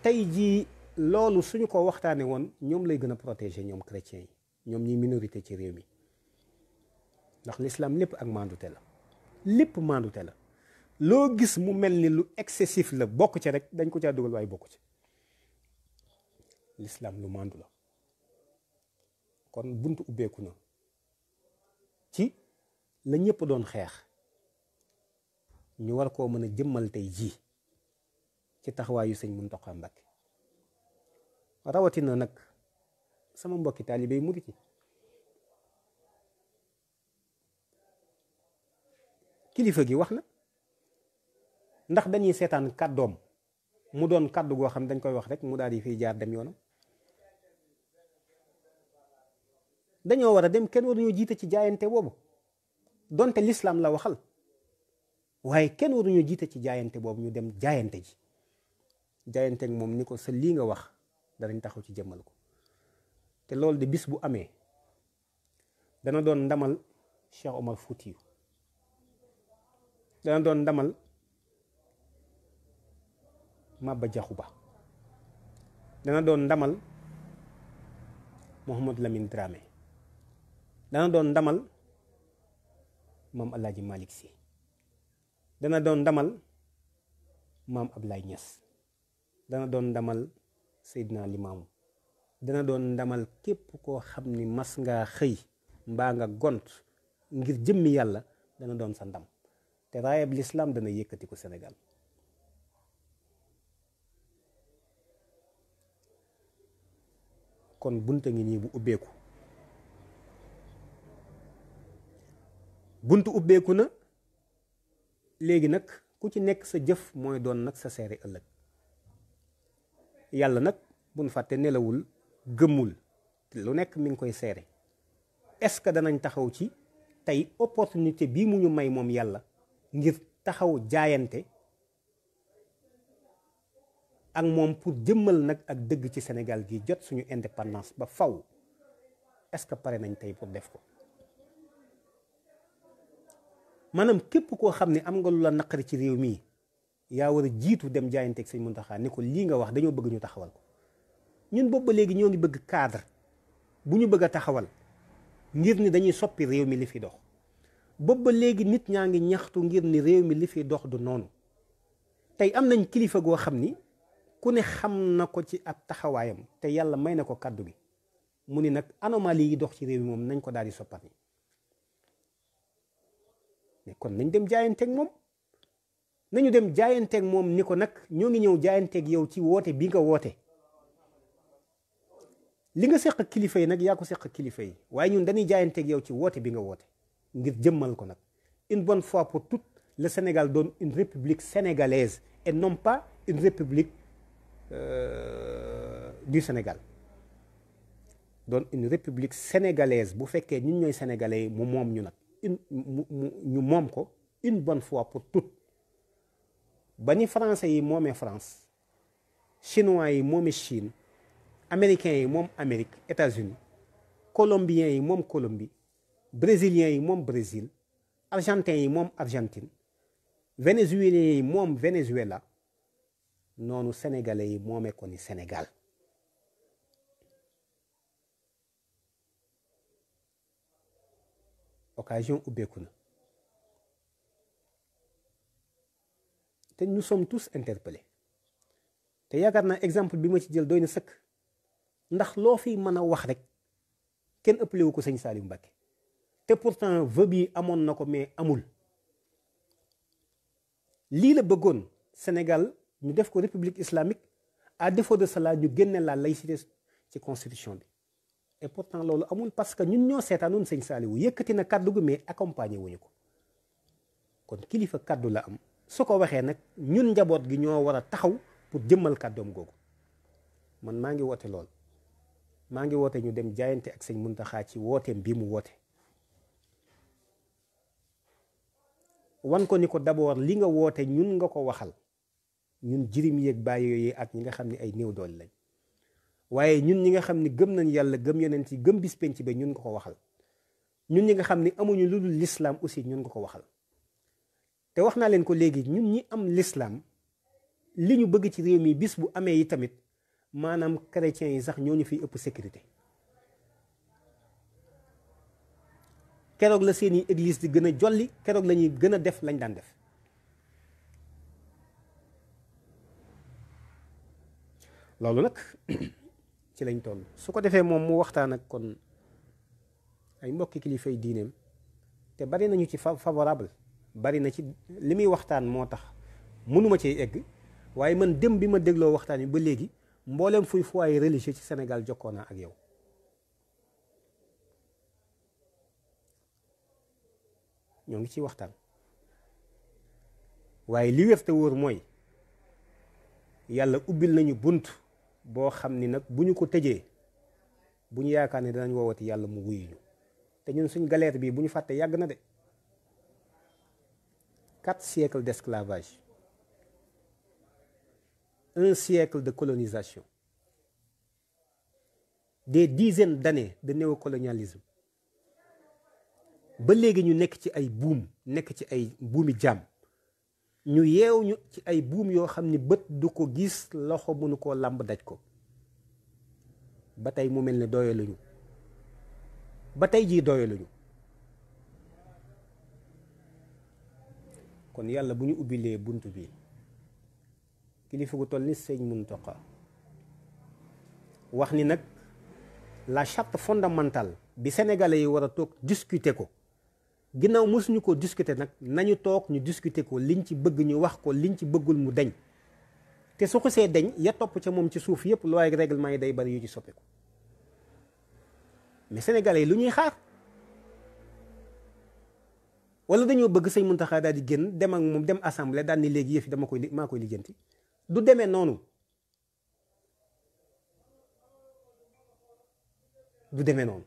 tey jii loolu suñu ko waxtaanee woon ñoom lay gën a protéger ñoom chrétiens yi ñoom ñi minorité ci réew mi ndax l'islam lépp ak maandute la lépp maandute la loo gis mu mel ni lu excessif la bokk ci rek dañ ko caa dugal waaye bokk ci l'islam lu maandu la kon buntu ubbeeku na ci la ñëpp doon xeex ñu war koo mën a jëmmal tey jii ci taxawaayu sëñ Muntaxa Mbàkke rawatina nag sama mbokki taalibe yi murit yi kilifa gi wax na ndax dañuy seetaan kàddoom mu doon kàddu goo xam dañ koy wax rek mu daal di fiy jaar dem yoonam dañoo war a dem kenn waruñoo jiite ci jaayante boobu donte lislaam la waxal waaye kenn waruñoo jiite ci jaayante boobu ñu dem jaayante ji jaayante ak moom ni ko sa lii nga wax danañ taxaw ci jëmmal ko te loolu de bis bu amee dana doon ndamal Cheikh Omar Foutiyou dana doon ndamal Maba Jaxu Ba dana doon ndamal Mouhamadou Lamine Dramé dana doon ndamal Maam Alaaji Malick Sy dana doon ndamal maam Ablaye Niass, dana doon ndamal Seydina Limaamu, dana doon ndamal képp koo xam ni mas ngaa xëy mbaa nga gont ngir jëmmi yàlla, dana doon sa ndam. te raayab lislaam dana yëkkati ko Sénégal. kon bunta ngi nii bu ubbeeku, buntu ubbeeku na léegi nag ku ci nekk sa jëf mooy doon nag sa seere ëllëg. yàlla nag buñ fàtte nelawul gëmmul, lu nekk mi ngi koy seere. est-ce que danañ taxaw ci tey opportunité bii mu ñu may moom yàlla ngir taxaw jaayante ak moom pour jëmmal nag ak dëgg ci Sénégal gi, jot suñu indépendance ba faw? est-ce que pare nañ tey pour def ko? maanaam képp koo xam ne am nga lu la naqari ci réew mii, yaa war a jiitu dem jaayanteeg sëñ Muntaxa ne ko lii nga wax dañoo bëgg ñu taxawal ko. ñun boobu ba léegi ñoo ngi bëgg cadre bu ñu bëgg a taxawal ngir ni dañuy soppi réew mi li fi dox. boobu ba léegi nit ñaa ngi ñaxtu ngir ni réew mi li fi dox du noonu. tey am nañ kilifa goo xam ni ku ne xam na ko ci ab taxawaayam, te yàlla may na ko kàddu gi, mu ni nag anomalie yi dox ci réew mi moom nañ ko daal di soppati. mais kon nañ dem jaayanteeg moom, nañu dem jaayanteeg moom ni ko nag ñoo ngi ñëw jaayanteeg yow ci woote bi nga woote. li nga seq kilifa yi nag yaa ko seq kilifa yi, waaye ñun dañuy jaayanteeg yow ci woote bi nga woote ngir jëmmal ko nag une bonne fois pour toutes le Sénégal donne une république sénégalaise et non pas une république du Sénégal. doon une république sénégalaise bu fekkee ñun ñooy sénégalais yi mu moom ñu nag ñu moom ko une bonne fois pour toutes. ba ni français yi moomee France, chinois yi moomee Chine, américains yi moom Amérique États-Unis, colombiens yi moom Colombie, brésiliens yi moom Brésil, argentins yi moom Argentine, vénézuéliens yi moom Venezuela, noonu sénégalais yi moomee ko ni Sénégal. occasion ubbeeku na te nous sommes tous interpellés. te yaakaar naa exemple bi ma ci jël doy na sëkk, ndax loo fi mën a wax rek kenn ëppalewu ko sëñ Saliou Mbacké, te pourtant vœu bi amoon na ko mais amul. lii la bëggoon Sénégal ñu def ko république islamique, à défaut de cela ñu génne la laïcité ci constitution bi, et pourtant loolu amul parce que ñun ñoo seetaanoon sëñ Saliou yëkkati na kàddu gi mais accompagné wuñu ko. kon kilifa kàddu la am, su ko waxee nag ñun njaboot gi ñoo war a taxaw pour jëmmal kàddoom googu. man maa ngi woote lool, maa ngi woote ñu dem jaayante ak sëñ Muntaxa ci wooteem bii mu woote. wan ko ni ko d'abord li nga woote ñun nga ko waxal, ñun jirim yeeg bàyyi yooyu ak ñi nga xam ne ay néew doole lañ, waaye ñun ñi nga xam ni gëm nañ yàlla, gëm yonent yi, gëm bis penc ba ñun nga ko waxal. ñun ñi nga xam ni amuñu lu dul l'islam aussi ñun nga ko waxal. te wax naa leen ko léegi, ñun ñi am l'islam li ñu bëgg ci réew mi bis bu amee yi tamit, maanaam chrétiens yi sax ñoo ñu fiy ëpp sécurité. keroog la seeni église di gën a jolli, keroog la ñuy gën a def lañ daan def. loolu nag ci lañ toll. su ko defee moom mu waxtaan ak kon ay mbokki kilifay diineem, te bari nañu ci favorable, bari na ci li muy waxtaan moo tax mënuma cee egg, waaye man dem bi ma dégloo waxtaan yi ba léegi mboolem fuy foyer religieux ci Sénégal jokkoo naa ak yow. ñoo ngi ciy waxtaan, waaye li wér te wóor mooy yàlla ubbil nañu bunt boo xam ni nag bu ñu ko tëjee, bu ñu yaakaar ne danañ woowati yàlla mu wuyu ñu. te ñun suñ galère bi bu ñu fàtte yàgg na de 4 siècles d'esclavage, 1 siècle de colonisation, des dizaines d'années de néocolonialisme. ba léegi ñu nekk ci ay buum, nekk ci ay buumi jaam, ñu yeew ñu ci ay buum yoo xam ni bët du ko gis, loxo mënu koo làmb daj ko. ba tey mu mel ne doyaluñu, ba tey jii doyaluñu. kon yàlla bu ñu ubbilee bunt bi kilifa gu toll ni sëñ Muntaxa wax ni nag la charte fondamentale bi sénégalais yi war a toog discuter ko ginnaaw mësuñu ko discuter nag nañu toog ñu discuter ko liñ ci bëgg ñu wax ko liñ ci bëggul mu deñ te su xasee deñ ya topp ca moom ci suuf yëpp loi ak règlement yi day bari yu ci soppeeku mais sénégalais yi lu ñuy xaar wala dañoo bëgg sëñ Muntaxa daal di génn dem ak moom dem assemblée daal ni léegi yëf yi maa koy lijjanti du demee noonu du demee noonu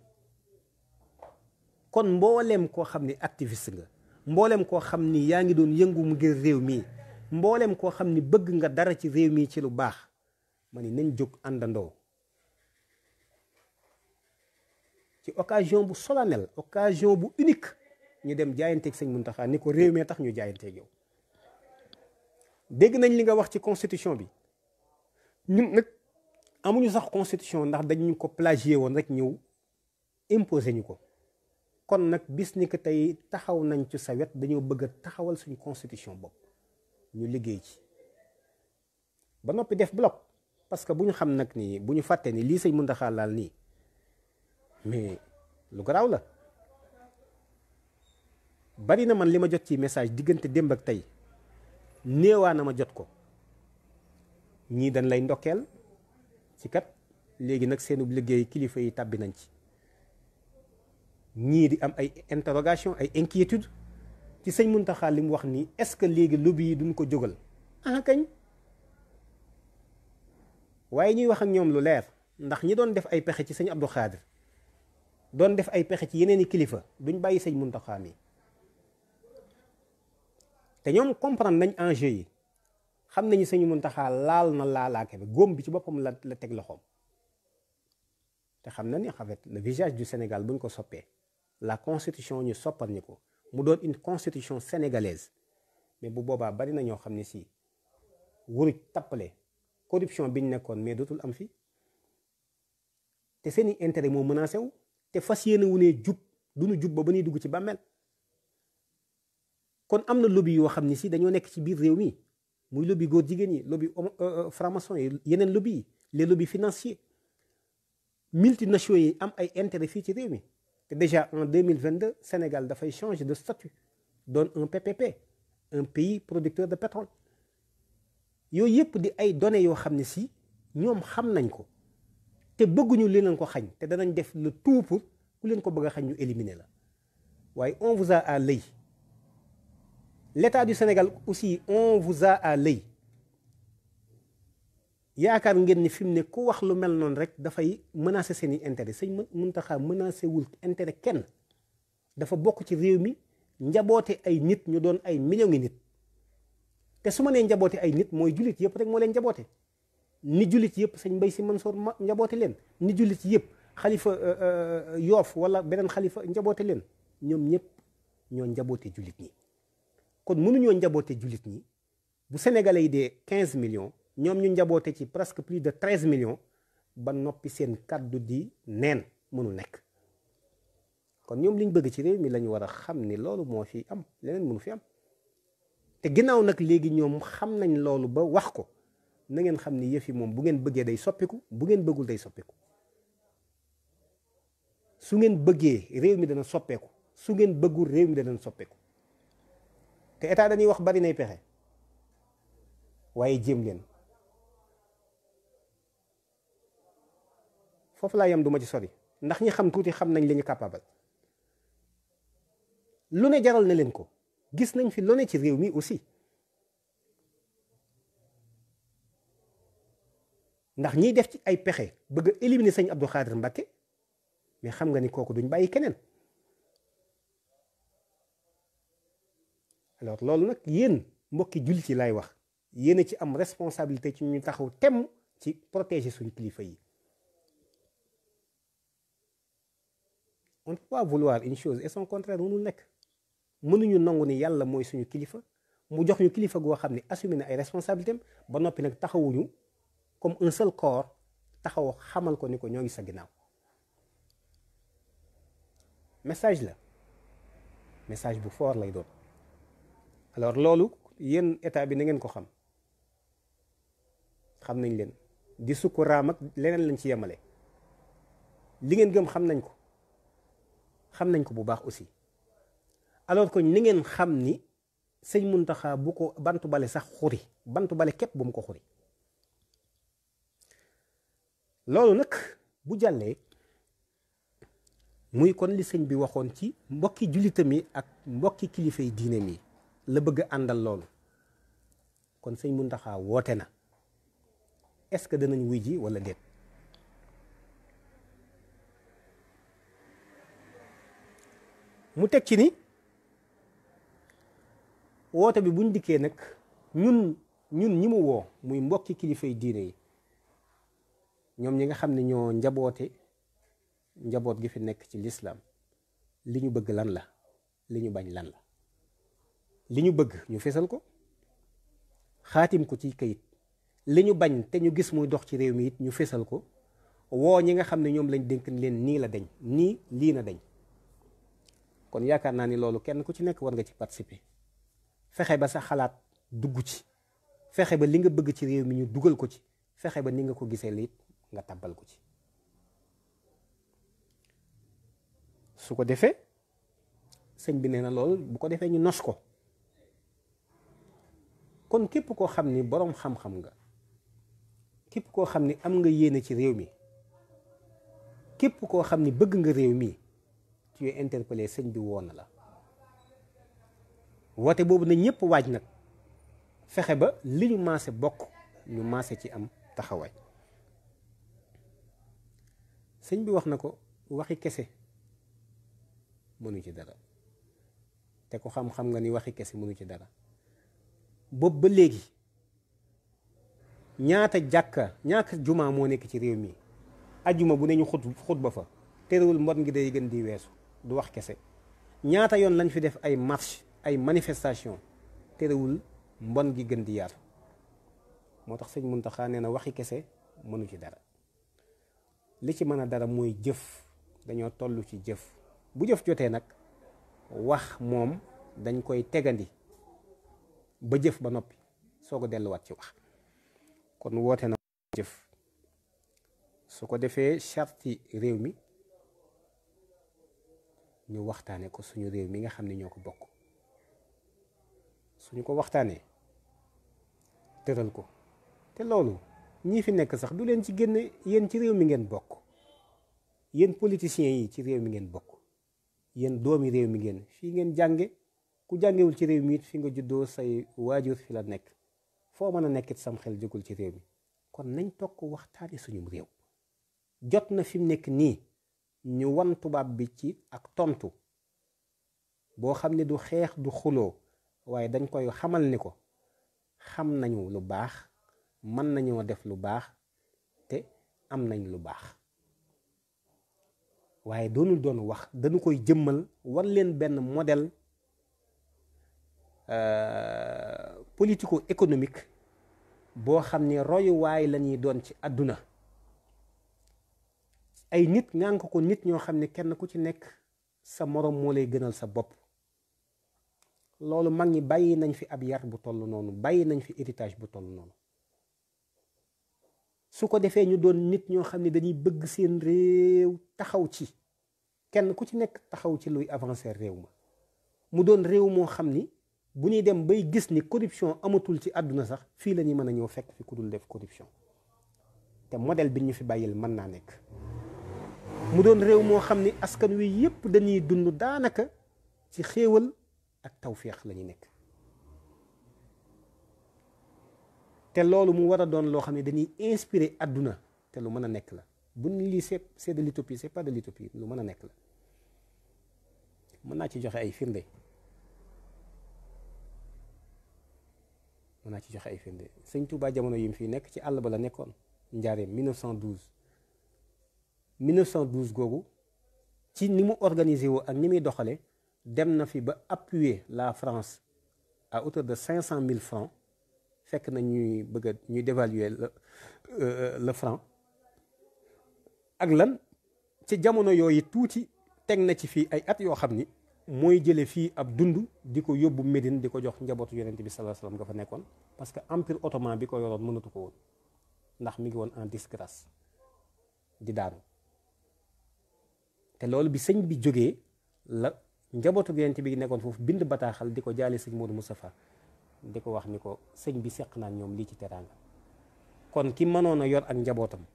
kon mbooleem koo xam ni activiste nga mbooleem koo xam ni yaa ngi doon yëngu mu ngir réew mi mbooleem koo xam ni bëgg nga dara ci réew mi ci lu baax ma ni nañ jóg àndandoo ci occasion bu solennelle occasion bu unique ñu dem jaayanteeg sëñ Muntaxa ni ko réew mee tax ñu jaayanteeg yow dégg nañ li nga wax ci constitution bi ñun nag amuñu sax constitution ndax dañu ko plagier woon rek ñëw imposer ñu ko kon nag bis ni que tey taxaw nañ ci sa wet dañoo bëgg a taxawal suñu constitution bopp ñu liggéey ci ba noppi def bloc parce que bu ñu xam nag ni bu ñu fàtte ni lii sëñ Muntaxa laal nii mais lu garaaw la bari na man li ma jot ci message diggante démb ak tey néewaa na ma jot ko ñii dañ lay ndokkeel ci kat léegi nag seenub liggéey kilifa yi tàbbi nañ ci ñii di am ay interrogation ay inquiétude ci sëñ Muntaxa li mu wax nii est-ce que léegi lobby yi duñ ko jógal kañ waaye ñuy wax ak ñoom lu leer ndax ñi doon def ay pexe ci sëñ Abdou Khadir doon def ay pexe ci yeneeni kilifa duñ bàyyi sëñ Muntaxa mi te ñoom comprendre nañ enjeu yi xam nañu sëñ Muntaxa laal na laalaake bi góom bi ci boppam la teg loxoom te xam na ni en fait le visage du Sénégal buñ ko soppee la constitution ñu soppar ñi ko mu doon une constitution sénégalaise mais bu boobaa bari na ñoo xam ne si wuruj tappale corruption biñ nekkoon mais dootul am fi te seeni intérêt moo menacé wu te fas yéene wu ne jub duñu jub ba ñuy dugg ci bàmmeel kon am na lobby yoo xam ne si dañoo nekk ci biir réew mi muy lobby góor jigéen yi lobby franc-maçon yi yeneen lobby yi les lobbies financiers multinationaux yi am ay intérêt fii ci réew mi te déjà en 2022 Sénégal dafay changer de statut doon un PPP un pays producteur de pétrole yooyu yëpp di ay données yoo xam ne si ñoom xam nañ ko te bëgguñu li leen ko xañ te danañ def le tout pour ku leen ko bëgg a xañ ñu éliminer la waaye on vous a à l'œil l'État du Sénégal aussi on vous a à l'œil yaakaar ngeen ni fi mu ne ku wax lu mel noonu rek dafay menacer seeni intérêt sëñ Muntaxa menacé wul intérêt kenn dafa bokk ci réew mi njaboote ay nit ñu doon ay millions ngi nit te su ma nee njaboote ay nit mooy jullit yëpp rek moo leen njaboote ni jullit yëpp sëñ Mbay Si Mansoor njaboote leen ni jullit yëpp xalifa Yoof wala beneen xalifa njaboote leen ñoom ñëpp ñoo njaboote jullit ñi kon mënuñoo njaboote jullit ñi bu sénégalais yi dee 15 millions ñoom ñu njaboote ci presque plus de 13 millions ba noppi seen kàddu di neen mënul nekk kon ñoom liñ bëgg ci réew mi lañu war a xam ni loolu moo fi am leneen mënu fi am te ginnaaw nag léegi ñoom xam nañ loolu ba wax ko na ngeen xam ni yëf yi moom bu ngeen bëggee day soppiku bu ngeen bëggul day soppiku su ngeen bëggee réew mi dana soppeeku su ngeen bëggul réew mi dana soppeeku te état dañuy wax bari nay pexe waaye jéem leen foofu laa yem duma ci sori ndax ñi xam tuuti xam nañ li ñu capable lu ne jaral na leen ko gis nañ fi lu ne ci réew mi aussi ndax ñiy def ci ay pexe bëgg a éliminer sëñ Abdou Khadir Mbacké mais xam nga ni kooku duñ bàyyi keneen alors loolu nag yéen mbokki jullit yi laay wax yéen a ci am responsabilité ci ñu taxaw temm ci protéger suñu kilifa yi on ne peut pas vouloir une chose et son contraire mënul nekk mënuñu nangu ni yàlla mooy suñu kilifa mu jox ñu kilifa goo xam ne assumé na ay responsabilités ba noppi nag taxawuñu comme un seul corps taxaw xamal ko ni ko ñoo ngi sa ginnaaw message la message bu fort lay doon alors loolu yéen état bi na ngeen ko xam nañ leen di sukk raam ak leneen lañ ci yemale. li ngeen gëm xam nañ ko bu baax aussi. alors que ni ngeen xam ni sëñ Muntaxa bu ko bantu bale sax xuri bantu bale képp bu mu ko xuri. loolu nag bu jàllee muy kon li sëñ bi waxoon ci mbokki jullitam yi ak mbokki kilifay diine mi la bëgg a àndal loolu kon sëñ Muntaxa woote na est-ce que danañ wuy ji wala déet. mu teg ci ni woote bi buñ dikkee nag ñun ñi mu woo muy mbokki kilifay diine yi ñoom ñi nga xam ne ñoo njaboot gi fi nekk ci lislaam li ñu bëgg lan la li ñu bañ lan la. li ñu bëgg ñu fesal ko xaatim ko ci kayit li ñu bañ te ñu gis muy dox ci réew mi it ñu fesal ko woo ñi nga xam ne ñoom lañ dénk leen nii la dañ nii lii na dañ. kon yaakaar naa ni loolu kenn ku ci nekk war nga ci participer fexe ba sa xalaat dugg ci fexe ba li nga bëgg ci réew mi ñu dugal ko ci fexe ba ni nga ko gisee liit nga tàbbal ko ci. su ko defee sëñ bi nee na loolu bu ko defee ñu nos ko kon képp koo xam ni boroom xam-xam nga képp koo xam ni am nga yéene ci réew mi képp koo xam ni bëgg nga réew mi tu es interpellé sëñ bi woon na la woote boobu na ñëpp waaj nag fexe ba li ñu maase bokk ñu maase ci am taxawaay. sëñ bi wax na ko waxi kese mënu ci dara te ko xam-xam nga ni waxi kese mënu ci dara boobu ba léegi ñaata jumaa moo nekk ci réew mi ajjuma bu ne ñu xutba fa terewul mbon ngi day gën di weesu du wax kese. ñaata yoon lañ fi def ay marche ay manifestation terewul mbon gi gën di yaatu moo tax sëñ Muntaxa nee na waxi kese mënu ci dara li ci mën a dara mooy jëf. dañoo toll ci jëf bu jëf jotee nag wax moom dañ koy tegandi ba jëf ba noppi soo ko delluwaat ci wax. kon woote na jëf su ko defee charti réew mi ñu waxtaane ko suñu réew mi nga xam ne ñoo ko bokk suñu ko waxtaanee tëral ko te loolu ñii fi nekk sax du leen ci génne yéen ci réew mi ngeen bokk yéen politiciens yi ci réew mi ngeen bokk yéen doomi réew mi ngeen fii ngeen jànge ku jàngewul ci réew mi it fi nga juddoo say waajur fi la nekk foo mën a nekkit sam xel jógul ci réew mi kon nañ toog ko waxtaane suñu réew jot na fi mu nekk nii ñu wan tubaab bi ci ak tontu boo xam ne du xeex du xuloo waaye dañ koy xamal ni ko xam nañu lu baax mën nañoo def lu baax te am nañ lu baax waaye doonul doon wax dañu koy jëmmal wan leen benn modèle politico-économique boo xam ne royuwaay la ñuy doon ci àdduna ay nit ngaa ko nit ñoo xam ne kenn ku ci nekk sa moroom moo lay gënal sa bopp loolu mag ñi bàyyi nañ fi ab yar bu toll noonu bàyyi nañ fi héritage bu toll noonu su ko defee ñu doon nit ñoo xam ne dañuy bëgg seen réew taxaw ci kenn ku ci nekk taxaw ci luy avancer réew ma mu doon réew moo xam ni bu ñuy dem bay gis ni corruption amatul ci àdduna sax fii la ñuy mën a ñëw fekk fi ku dul def corruption te modèle bi ñu fi bàyyil mën naa nekk mu doon réew moo xam ni askan wi yépp dañuy dund daanaka ci xéewal ak tawféex la ñuy nekk te loolu mu war a doon loo xam ne dañuy inspiré àdduna te lu mën a nekk la bu ñu lii c'est de l'utopie c'est pas de l'utopie lu mën a nekk la mën naa ci joxe ay firnde sëñ Touba jamono yi mu fii nekk ci àll ba la nekkoon njaareem 1912 googu ci ni mu organisé woo ak ni muy doxale dem na fi ba appuyer la France à hauteur de 500 000 francs fekk na ñuy dévaluer le franc ak lan ci jamono yooyu tuuti teg na ci fii ay at yoo xam ni mooy jële fii ab dund di ko yóbbu Médine di ko jox njabootu yonent bi sallallahu alayhi wasallam nga fa nekkoon, parce que empire ottoman bi ko yoroon mënatu ko woon ndax mi ngi woon en disgrâce di daanu. te loolu bi sëñ bi jógee la njabootu yonent bi nekkoon foofu bind bataaxal di ko jaale sëñ Modou Moustapha di ko wax ni ko sëñ bi seq naan ñoom lii ci teraanga. kon ki mënoon a yor ak njabootam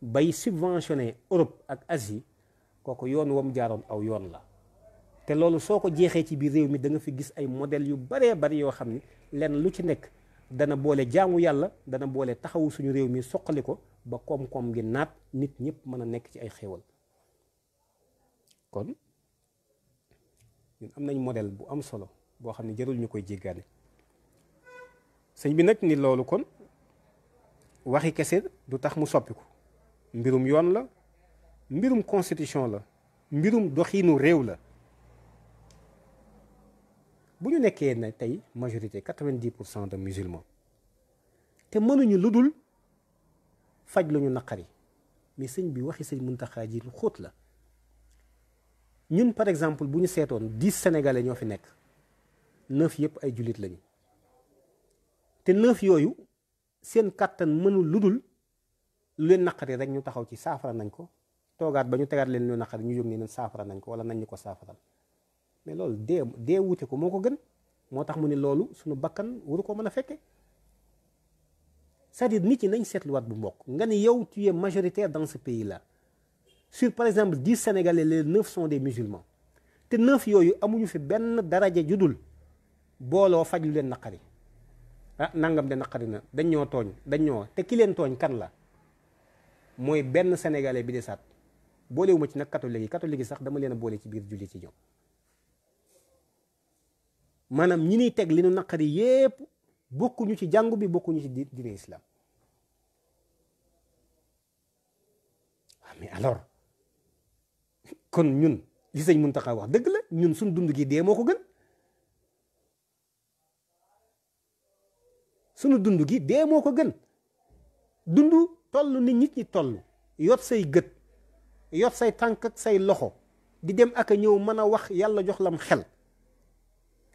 bay subventionné Europe ak Asie kooku yoon wam jaaroon aw yoon la. te loolu soo ko jeexee ci biir réew mi da nga fi gis ay modèles yu baree bari yoo xam ni lenn lu ci nekk dana boole jaamu yàlla, dana boole taxawu suñu réew mi soqali ko ba koom-koom gi naat, nit ñëpp mën a nekk ci ay xéewal. kon ñun am nañ modèle bu am solo boo xam ne jarul ñu koy jéggaane. sëñ bi nag ni loolu kon waxi kese du tax mu soppiku, mbirum yoon la, mbirum constitution la, mbirum doxiinu réew la. bu ñu nekkee ne tey majorité 90% de musulmans te mënuñu lu dul faj lu ñu naqari, mais sëñ bi waxi sëñ Muntaxa ji lu xóot la. ñun par exemple bu ñu seetoon 10 sénégalais ñoo fi nekk, 9 yëpp ay jullit lañu, te 9 yooyu seen kàttan mënul lu dul lu leen naqari rek ñu taxaw ci saafara nañ ko, toogaat ba ñu tegaat leen lu naqari ñu jóg ni leen saafara nañ ko wala nañ ñu ko saafaral. mais loolu dee wute ko moo ko gën. moo tax mu ne loolu suñu bakkan waru ko mën a fekke. c'est-à-dire nit ñi nañ seetluwaat bu mbokk nga ni yow tu es majoritaire dans ce pays là, sur par exemple 10 sénégalais, les 9 sont des musulmans, te 9 yooyu amuñu fi benn daraja judul booloo faj lu leen naqari. ah nangam de naqari na, dañ ñoo tooñ, dañ ñoo, te ki leen tooñ kan la? mooy benn sénégalais bi desaat. boolewuma ci nag catholique yi sax dama leen a boole ci biir julli ci ñoom. maanaam ñi niy teg li nu naqari yépp bokkuñu ci jàngu bi, bokkuñu ci diine islam. mais alors kon ñun li sëñ Muntaxa wax dëgg la, ñun suñ dund gi dee moo ko gën. suñu dund gi dee moo ko gën. dund toll ni nit ñi toll, yor say gët, yor say tànk ak say loxo, di dem ak a ñëw mën a wax, yàlla jox lam xel.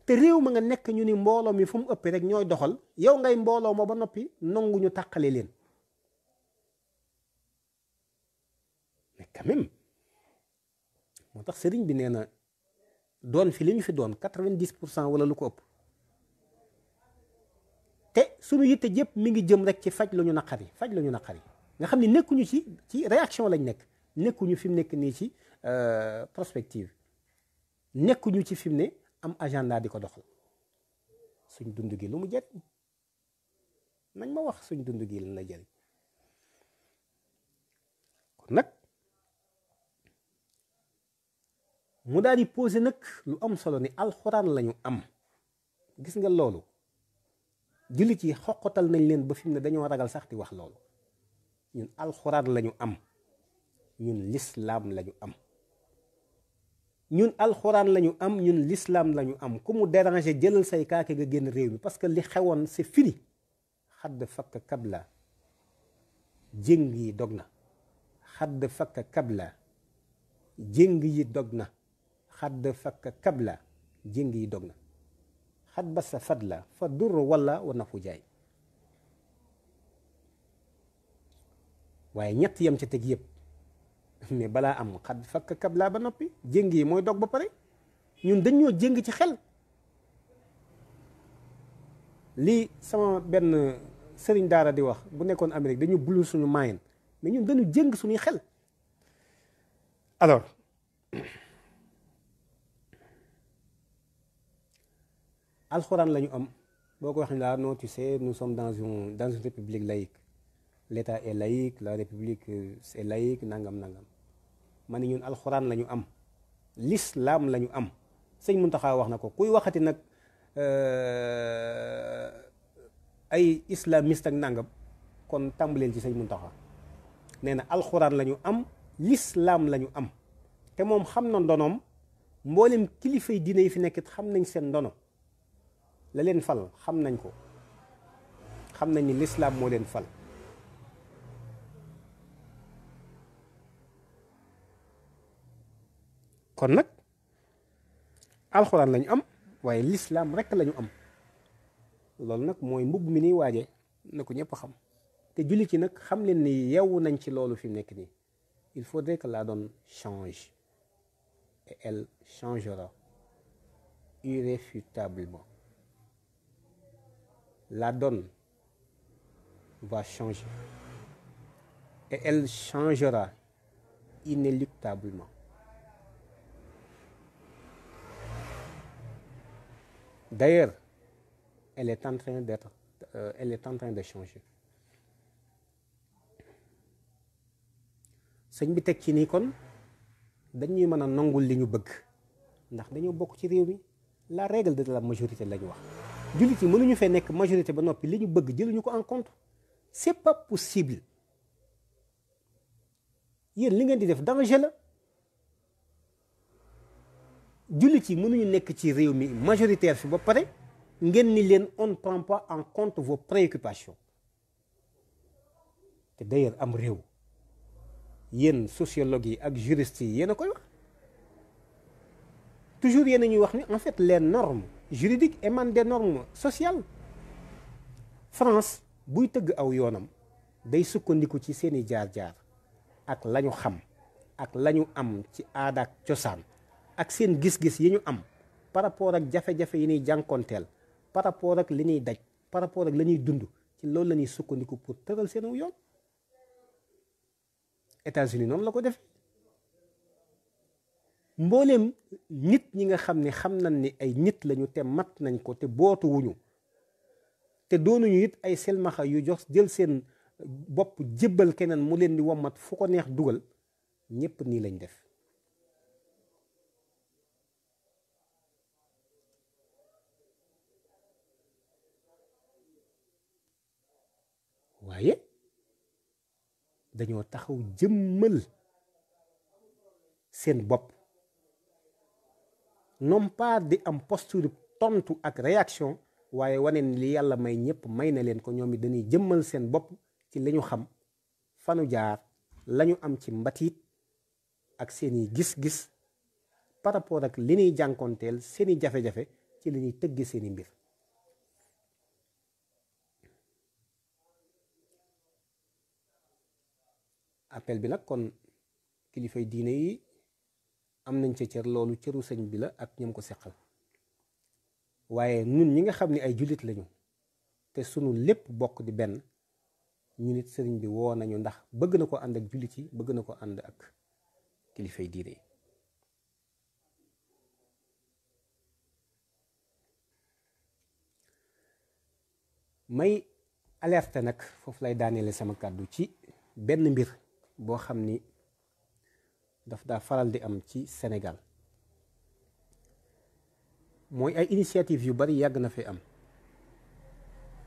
te réew ma nga nekk ñu ni mbooloo mi fu mu ëppee rek ñooy doxal, yow ngay mbooloo ma ba noppi nangu ñu tàqale leen. mais quand même moo tax sëriñ bi nee na doon fi li ñu fi doon 90% wala lu ko ëpp. te suñu yitte jëpp mi ngi jëm rek ci faj lu ñu naqari, faj lu ñu naqari nga xam ni nekkuñu ci réaction lañ nekk, nekkuñu fi mu nekk nii ci prospective, nekkuñu ci fi mu ne am agenda di ko doxal. suñ dund gi lu mu jëriñ? nañ ma wax suñ dund gi lan la jëriñ. kon nag mu daal di posé nag lu am solo ni alxuraan lañu am. gis nga loolu jullit yi xoqatal nañ leen ba fi mu ne dañoo ragal sax di wax loolu. ñun alxuraan lañu am, ñun lislaam lañu am. ñun alxuraan lañu am, ñun lislaam lañu am. ku mu déranger jëlal say kaake nga génn réew mi, parce que li xewoon c'est fini. xadd fakk kabla, jéng yi dog na. xadd fakk kabla, jéng yi dog na. xadd fakk kabla, jéng yi dog na. xat ba sa fadla fa dur wala wa nafu jaay. waaye ñett yam ca teg yëpp mais balaa am xat fakk kabla ba noppi, jéng yi mooy dog ba pare. ñun dañoo jéng ci xel. lii sama benn sëriñ daara di wax bu nekkoon Amérique, dañu bulu suñu maayen, mais ñun dañu jéng suñuy xel. alors alxuraan la ñu am. boo ko waxee là non tu sais nous sommes dans une république laïque, l'état est laïque, la république c'est laïque, nangam nangam. ma ne ñun alxuraan la ñu am, l'islam la ñu am. sëñ Muntaxa wax na ko, kuy waxati nag ay islamiste ak nangam, kon tàmbaleel ci sëñ Muntaxa. nee na alxuraan la ñu am, l'islam la ñu am. te moom xam na ndonoom, mboolem kilifay diine yi fi nekkit xam nañ seen ndono. la leen fal xam nañ ko, xam nañ ni l'islam moo leen fal. kon nag alxuraan lañu am waaye lislaam rekk lañu am. loolu nag mooy mbubb mi niy waaje na ko ñëpp xam te jullit yi nag xam leen ni yeewu nañ ci loolu fi mu nekk nii. Il faudrait que la donne change et elle changera irréfutablement. La donne va changer et elle changera inéluctablement. D'ailleurs, elle est en train de changer. sëñ bi teg ci nii kon dañuy mën a nangul li ñu bëgg ndax dañoo bokk ci réew mi la règle de la majorité la ñu wax jullit yi mënuñu fee nekk majorité ba noppi li ñu bëgg jëluñu ko en compte c'est pas possible. yéen li ngeen di def danger la. jullit yi mënuñu nekk ci réew mi majoritaire fi ba pare ngeen ni leen on ne prend pas en compte vos préoccupations te d'ailleurs am réew yéen sociologue yi ak juristes yi yéen a koy wax toujours yéen a ñuy wax ni en fait les normes juridiques émanent des normes sociales. France buy tëgg aw yoonam day sukkandiku ci seeni jaar-jaar ak la ñu xam ak la ñu am ci aada ak cosaan ak seen gis-gis yi ñu am par rapport ak jafe-jafe yi ñuy jànkonteel par rapport ak li ñuy daj par rapport ak la ñuy dund ci loolu la ñuy sukkandiku pour tëral seen aw yoon. États-Unis noonu la ko def mbooleem nit ñi nga xam ne xam nañ ni ay nit lañu te mat nañ ko te bootuwuñu te doonuñu it ay selmaxa yu jox jël seen bopp jébbal keneen mu leen di wommat fu ko neex dugal ñépp nii lañ def. waaye dañoo taxaw jëmmal seen bopp non pas di am posture tontu ak réaction waaye wane ni li yàlla may ñëpp may na leen ko ñoom it dañuy jëmmal seen bopp ci li ñu xam fanu jaar lañu am ci mbatiit ak seeni gis-gis par rapport ak li ñuy jànkoonteel seeni jafe-jafe ci li ñuy tëgg seeni mbir. appel bi nag kon kilifay diine yi am nañ ca cër loolu cëru sëñ bi la ak ñoom ko seqal waaye ñun ñi nga xam ne ay jullit lañu te sunu lépp bokk di benn ñu nit sëriñ bi woo nañu ndax bëgg na ko ànd ak jullit yi bëgg na ko ànd ak kilifay diine yi. may alerte nag foofu lay daaneele sama kàddu ci benn mbir boo xam ni daf daa faral di am ci Sénégal mooy ay initiative yu bari yàgg na fi am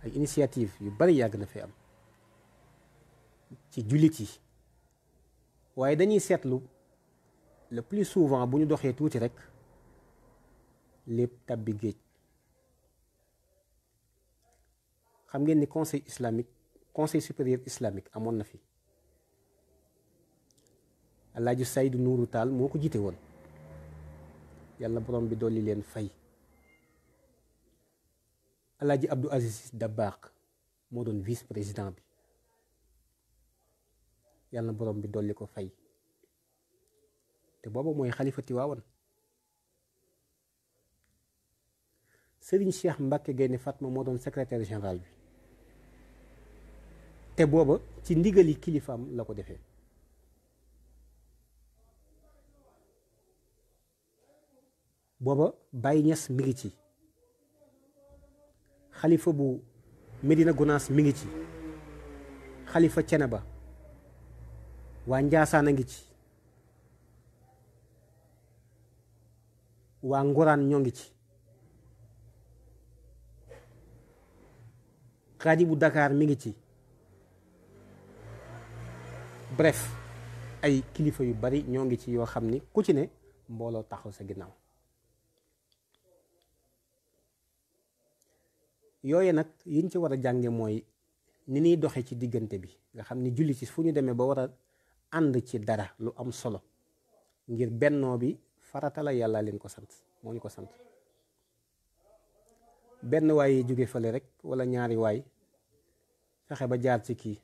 ay initiative yu bari yàgg na fi am ci jullit yi waaye dañuy seetlu le plus souvent bu ñu doxee tuuti rek lépp tabbi géej. xam ngeen ni conseil supérieur islamique amoon na fi Alaaji Saydu Nuuru Taal moo ko jiite woon yàlla borom bi dolli leen fay. Alaaji Abdou Aziz Dabakh moo doon vice président bi yàlla borom bi dolli ko fay te booba mooy xalifa Tiwaawan. Serigne Cheikh Mbacke Gaynde Fatma moo doon secrétaire général bi te booba ci ndigali kilifaam la ko defee. booba Baye Niass mi ngi ci xalifa bu Medina Gunaas mi ngi ci xalifa Ceneba waa Njaasaan a ngi ci waa Nguraan ñoo ngi ci xaaji bu Dakar mi ngi ci bref ay kilifa yu bari ñoo ngi ci yoo xam ni ku ci ne mbooloo taxaw sa ginnaaw. yooye nag yiñ ci war a jànge mooy ni ñuy doxe ci diggante bi nga xam ni julli ci fu ñu demee ba war a ànd ci dara lu am solo ngir bennoo bi farata la, yàlla leen ko sant, moo ñu ko sant. benn waay jóge fële rek wala ñaari waay fexe ba jaar ci kii,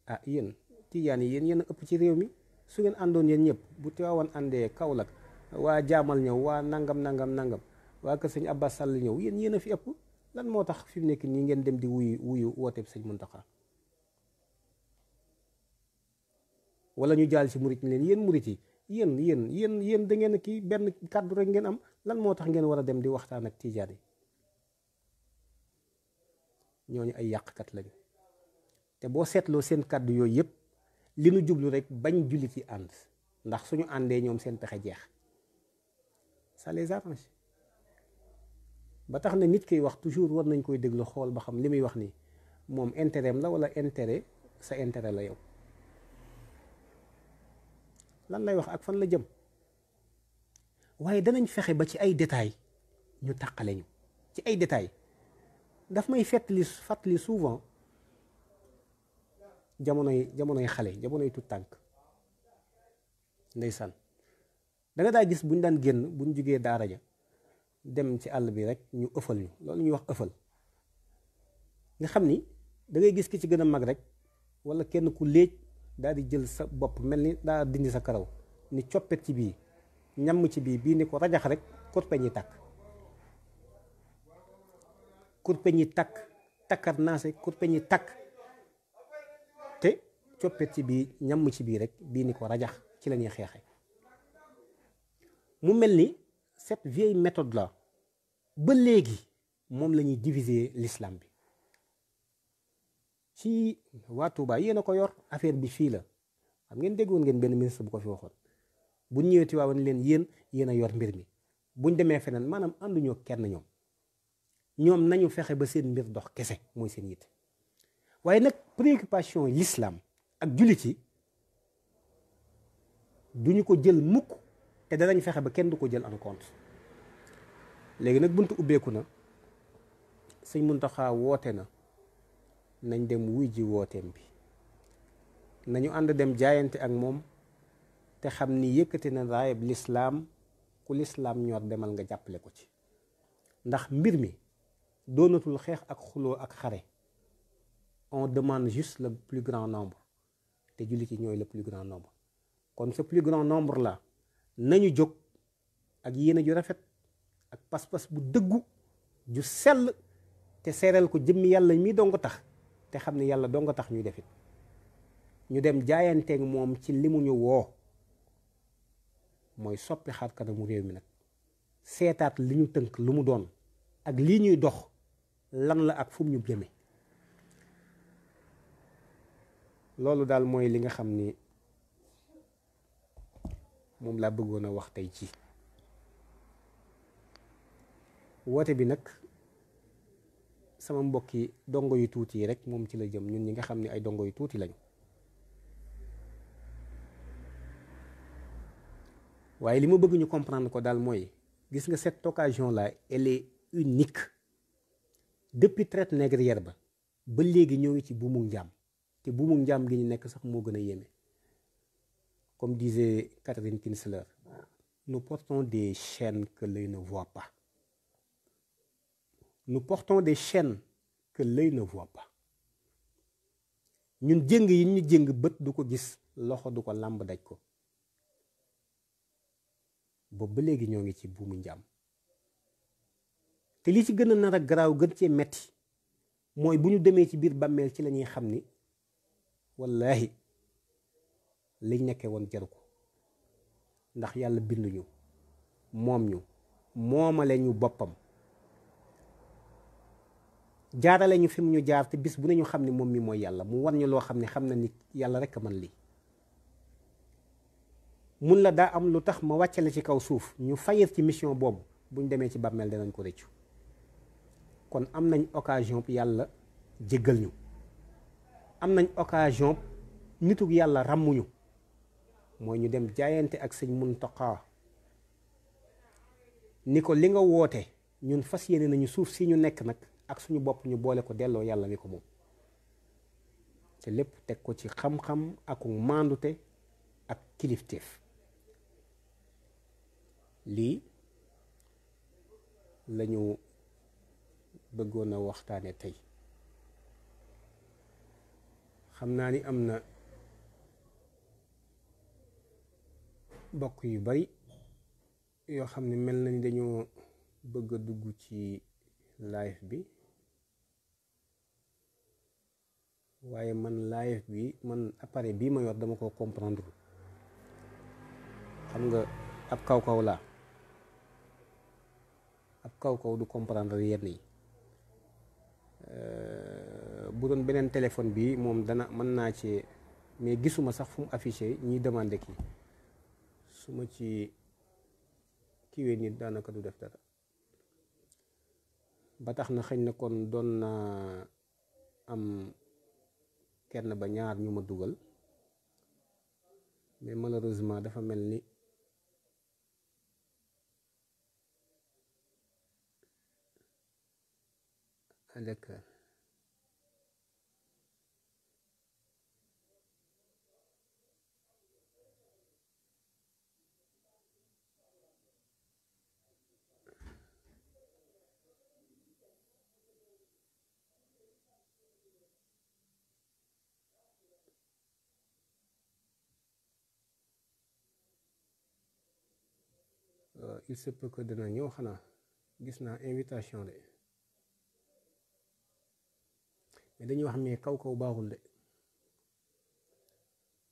ah yéen tijaan yi yéen ëpp ci réew mi, su ngeen àndoon yéen ñëpp, bu Tiwaawan àndee Kaolack, waa jaamal ñëw, waa nangam nangam nangam, waa kër sëñ Abbas Sall ñëw, yéen a fi ëpp, lan moo tax fi mu nekk nii ngeen dem di wuyu woote sëñ Muntaxa? wala ñu jaal ci murit ñi leen, yéen murit yi yéen da ngeen kii benn kàddu rek ngeen am, lan moo tax ngeen war a dem di waxtaan ak tijaan yi? ñooñu ay yàqkat lañu. te boo seetloo seen kàddu yooyu yëpp li nu jublu rek bañ jullit yi ànd, ndax suñu àndee ñoom seen pexe jeex, ça les arrange. ba tax na nit kiy wax toujours war nañ koy déglu xool ba xam li muy wax nii moom intérêt am la wala intérêt sa intérêt la yow. lan lay wax ak fan la jëm. waaye danañ fexe ba ci ay détails ñu tàqale ñu ci ay détails. daf may fàttali souvent jamonoy xale, jamonoy tut tànk. ndeysaan da nga daa gis buñ daan génn, buñ jugee daara ja dem ci àll bi rek ñu ëffal ñu, loolu ñuy wax ëffal. nga xam ni da ngay gis ki ci gën a mag rek wala kenn ku léej daal di jël sa bopp mel ni daa dindi sa karaw ni coppet ci bii, ñamm ci bii ni ko rajax rek kurpeñ yi tàkk. kurpeñ yi takk, takkar naase kurpeñ yi takk, te coppet ci bii ñamm ci bii rek bii ni ko rajax ci la ñuy xeexe. mu mel ni cette vieille méthode là ba léegi moom la ñuy diviser l'islam bi. ci waa Touba yéen a ko yor, affaire bi fii la. xam ngeen déggoon ngeen benn ministre bu ko fi waxoon, buñ ñëwee Tiwaawan leen yéen a yor mbir mi. buñ demee feneen maanaam ànduñoo kenn ñoom nañu fexe ba seen mbir dox kese mooy seen yitte. waaye nag préoccupation l'islam ak jullit yi duñu ko jël mukk, te danañ fexe ba kenn du ko jël en compte. léegi nag buntu ubbeeku na, sëñ Muntaxa woote na, nañ dem wuy ji wooteem bi, nañu ànd dem jaayante ak moom, te xam ni yëkkati na raayab lislaam, ku lislaam ñor demal nga jàppale ko ci. ndax mbir mi doonatul xeex ak xuloo ak xare, on demande juste le plus grand nombre, te jullit yi ñooy le plus grand nombre. kon ce plus grand nombre là nañu jóg ak yéene ju rafet ak pas-pas bu dëggu ju sell, te seeral ko jëmmi yàlla mi dongo tax, te xam ne yàlla dongo tax ñuy defit. ñu dem jaayanteeg moom ci li mu ñu woo, mooy soppi xar kanamu réew mi nag, seetaat li ñu tënk lu mu doon ak lii ñuy dox lan la ak fu mu ñu jëme. loolu daal mooy li nga xam ni moom laa bëggoon a wax tey ci woote bi. nag sama mbokki dongo yu tuuti yi rek moom ci la jëm, ñun ñi nga xam ne ay dongo yu tuuti lañu. waaye li ma bëgg ñu comprendre ko daal mooy, gis nga cette occasion là elle est unique. depuis traite négrière ba léegi ñoo ngi ci buumu njaam, te buumu njaam gi ñu nekk sax moo gën a yéeme. comme disait Catherine Kinsler, nous portons des chaînes que l'œil ne voit pas. Nous portons des chaînes que l'œil ne voit pas. ñun jëng yi ñu jëng bët du ko gis, loxo du ko làmb daj ko. boobu ba léegi ñoo ngi ci buumu njaam. te li ci gën a nar a garaaw gën cee metti mooy bu ñu demee ci biir bàmmeel ci la ñuy xam ni wallaahi liñ nekkee woon jaru ko. ndax yàlla binduñu, moom ñu, moomale ñu boppam, jaarale ñu fi mu ñu jaar, te bis bu ne ñu xam ni moom mi mooy yàlla, mu war ñu loo xam ne xam na ni yàlla rek a man lii. mun la daa am lu tax ma wàccale ci kaw suuf, ñu fayir ci mission boobu, buñ demee ci bàmmeel danañ ko rëccu. kon am nañ occasion yàlla jéggal ñu, am nañ occasion nitug yàlla ràmmuñu, mooy ñu dem jaayante ak sëñ Muntaxa ni ko li nga woote ñun fas yéene nañu suuf si ñu nekk nag ak suñu bopp ñu boole ko delloo yàlla mi ko moom, te lépp teg ko ci xam-xam ak maandute ak kilifteef. lii lañu bëggoon a waxtaane tey. xam naa ni am na bokk yu bari yoo xam ne mel nañ dañoo bëgg a dugg ci live bi, waaye man live bi man appareil bii ma yor dama ko comprendre. xam nga ab kaw-kaw laa, ab kaw-kaw du comprendre yenn yi. bu doon beneen téléphone bi moom dana mën naa ci, mais gisuma sax fu mu affiché ñiy demandé kii. su ma ci kiiwee nit daanaka du def dara, ba tax na xëy na kon doon naa am kenn ba ñaar ñu ma dugal, mais malheureusement dafa mel ni d'accord. Il se peut que dina ñëw, xanaa gis naa invitation de, mais dañuy wax mais kaw-kaw baaxul de.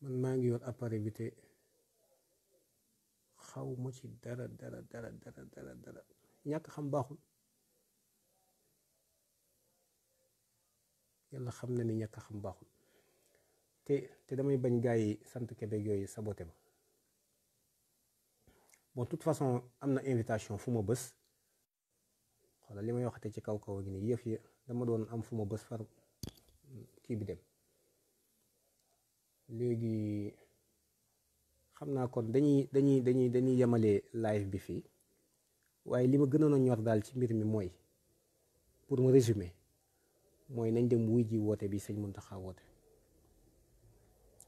man maa ngi yor appareil bi te xaw ma ci dara dara dara dara dara dara. ñàkk xam baaxul, yàlla xam na ni ñàkk xam baaxul. te damay bañ gaa yi sant Québec yooyu saboté ma. bon toute façon am na invitation fu ma bës, xoolal li may waxate ci kaw kaw gi nii yëf yi dama doon am fu ma bës far kii bi dem. léegi xam naa kon dañuy yemale live bi fii, waaye li ma gënoon a ñor daal ci mbir mi mooy, pour me résumer, mooy nañ dem wuy ji woote bi sëñ Mountakha woote.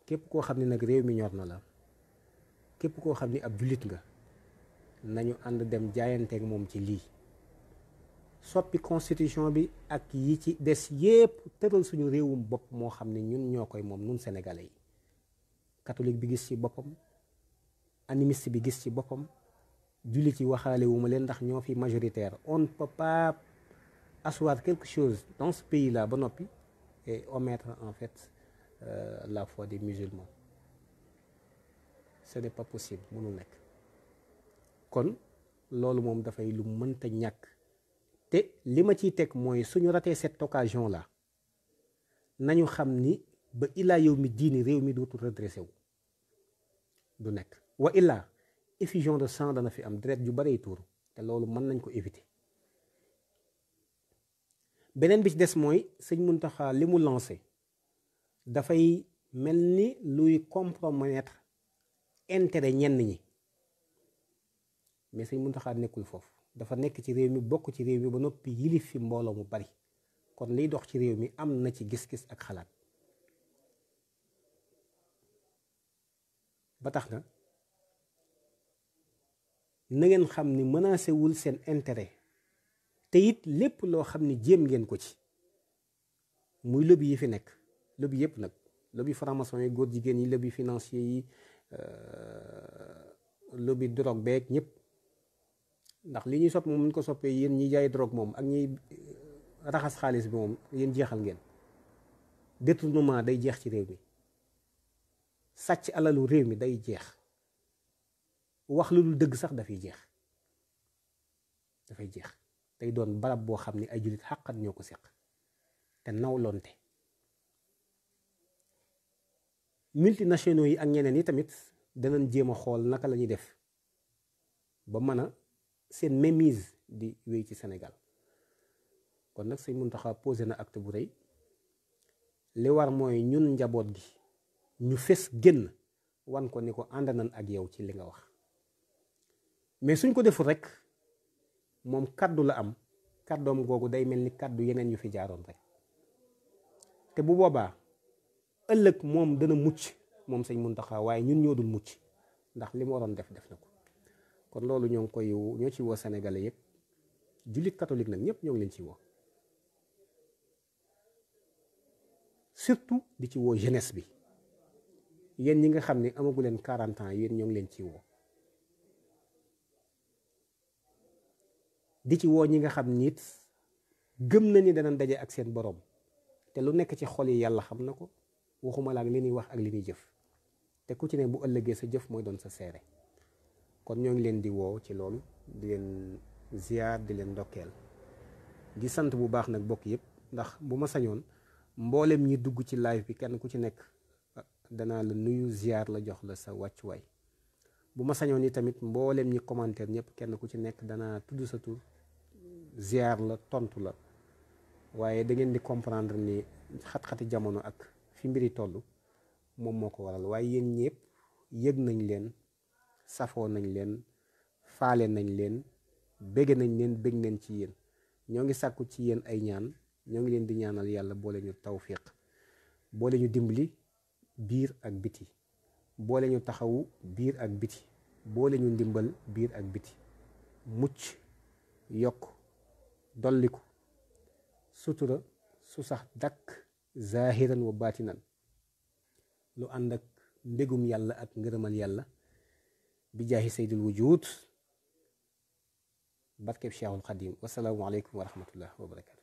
képp koo xam ne nag réew mi ñor na la, képp koo xam ni ab jullit nga, nañu ànd dem jaayanteeg moom ci lii, soppi constitution bi ak yi ci des yépp, tëral suñu réewum bopp moo xam ne ñun ñoo koy moom, nun sénégalais yi. catholique bi gis ci boppam, animiste bi gis ci boppam, jullit yi waxaale wu ma leen ndax ñoo fi majoritaire. On ne peut pas asseoir quelque chose dans ce pays là ba noppi et omettre en fait la foi des musulmans. Ce n'est pas possible, mënul nekk. kon loolu moom dafay lu mënta ñàkk. te li ma ciy teg mooy suñu ratee cette occasion là, nañu xam ni ba illaa yow mi diini réew mi dootul redressé wu, du nekk. wa illaa effusion de sang dana fi am, deret ju barey tuuru, te loolu mën nañ ko éviter. beneen bi ci des mooy sëñ Mountakha li mu lancé dafay mel ni luy compromettre intérêt ñenn ñi, mais sëñ Mountakha nekkul foofu. dafa nekk ci réew mi, bokk ci réew mi ba noppi yilif fi mbooloo mu bari, kon liy dox ci réew mi am na ci gis-gis ak xalaat. ba tax na ngeen xam ni menacé wul seen intérêt, te it lépp loo xam ni jéem ngeen ko ci, muy lobby yi fi nekk, lobby yëpp nag, lobby franc-maçon yi, góor jigéen yi, lobby financier yi, lobby drogue beeg ñëpp. ndax li ñuy sopp moom ñu ko soppee, yéen ñi jaay drogue moom ak ñiy raxas xaalis bi moom, yéen jeexal ngeen. détournement day jeex ci réew mi, sàcc alalu réew mi day jeex, wax lu dul dëgg sax dafay jeex. day doon barab boo xam ni ay jullit xàqat ñoo ko seq te nawlonte. multinationaux yi ak ñeneen yi tamit danañ jéem a xool naka la ñuy def ba mën a seen mainmise di wéy ci Sénégal. kon nag sëñ Mountakha posé na acte bu rëy. li war mooy ñun njaboot gi ñu fes génn wan ko ni ko ànd nañ ak yow ci li nga wax. mais suñ ko deful rek, moom kaddu la am, kaddoom googu day mel ni kaddu yeneen yu fi jaaroon rek. te bu boobaa ëllëg moom dana mucc, moom sëñ Mountakha, waaye ñun ñoo dul mucc, ndax li mu waroon def na ko. kon loolu ñoo ci woo sénégalais yëpp jullit catholique nag ñëpp ñoo ngi leen ci woo surtout di ci woo jeunesse bi yéen ñi nga xam ne amagu leen 40 ans yéen ñoo ngi leen ci woo di ci woo ñi nga xam nit gëm na ni danañ daje ak seen borom te lu nekk ci xol yi yàlla xam na ko waxuma la ak li ñuy wax ak li ñuy jëf te ku ci ne bu ëllëgee sa jëf mooy doon sa seere kon ñoo ngi leen di woo ci loolu di leen ziar di leen ndokkeel di sant bu baax nag bokk yëpp ndax bu ma sañoon mboolem ñi dugg ci live bi kenn ku ci nekk danaa la nuyu ziar la jox la sa wàccuwaay bu ma sañoon ni tamit mboolem ñi commentaire ñëpp kenn ku ci nekk danaa tudd sa tur ziar la tontu la waaye da ngeen di comprendre ni xat-xati jamono ak fi mbiri toll moom moo ko waral waaye yéen ñëpp yëg nañ leen safoo nañ leen faale nañ leen bégge nañ leen bég nañ ci yéen ñoo ngi sàkku ci yéen ay ñaan ñoo ngi leen di ñaanal yàlla boole ñu tawfiq boole ñu dimbali biir ak biti boole ñu taxawu biir ak biti boole ñu ndimbal biir ak biti mucc yokk dolliku sutura su sax dakk zahiran wa baatinan lu ànd ak mbégum yàlla ak ngërëmal yàlla bi jaahi sayyidul wujud barkeb Cheikhul Xadim wasalaamu aleykum wa rahmatullah wa barakatu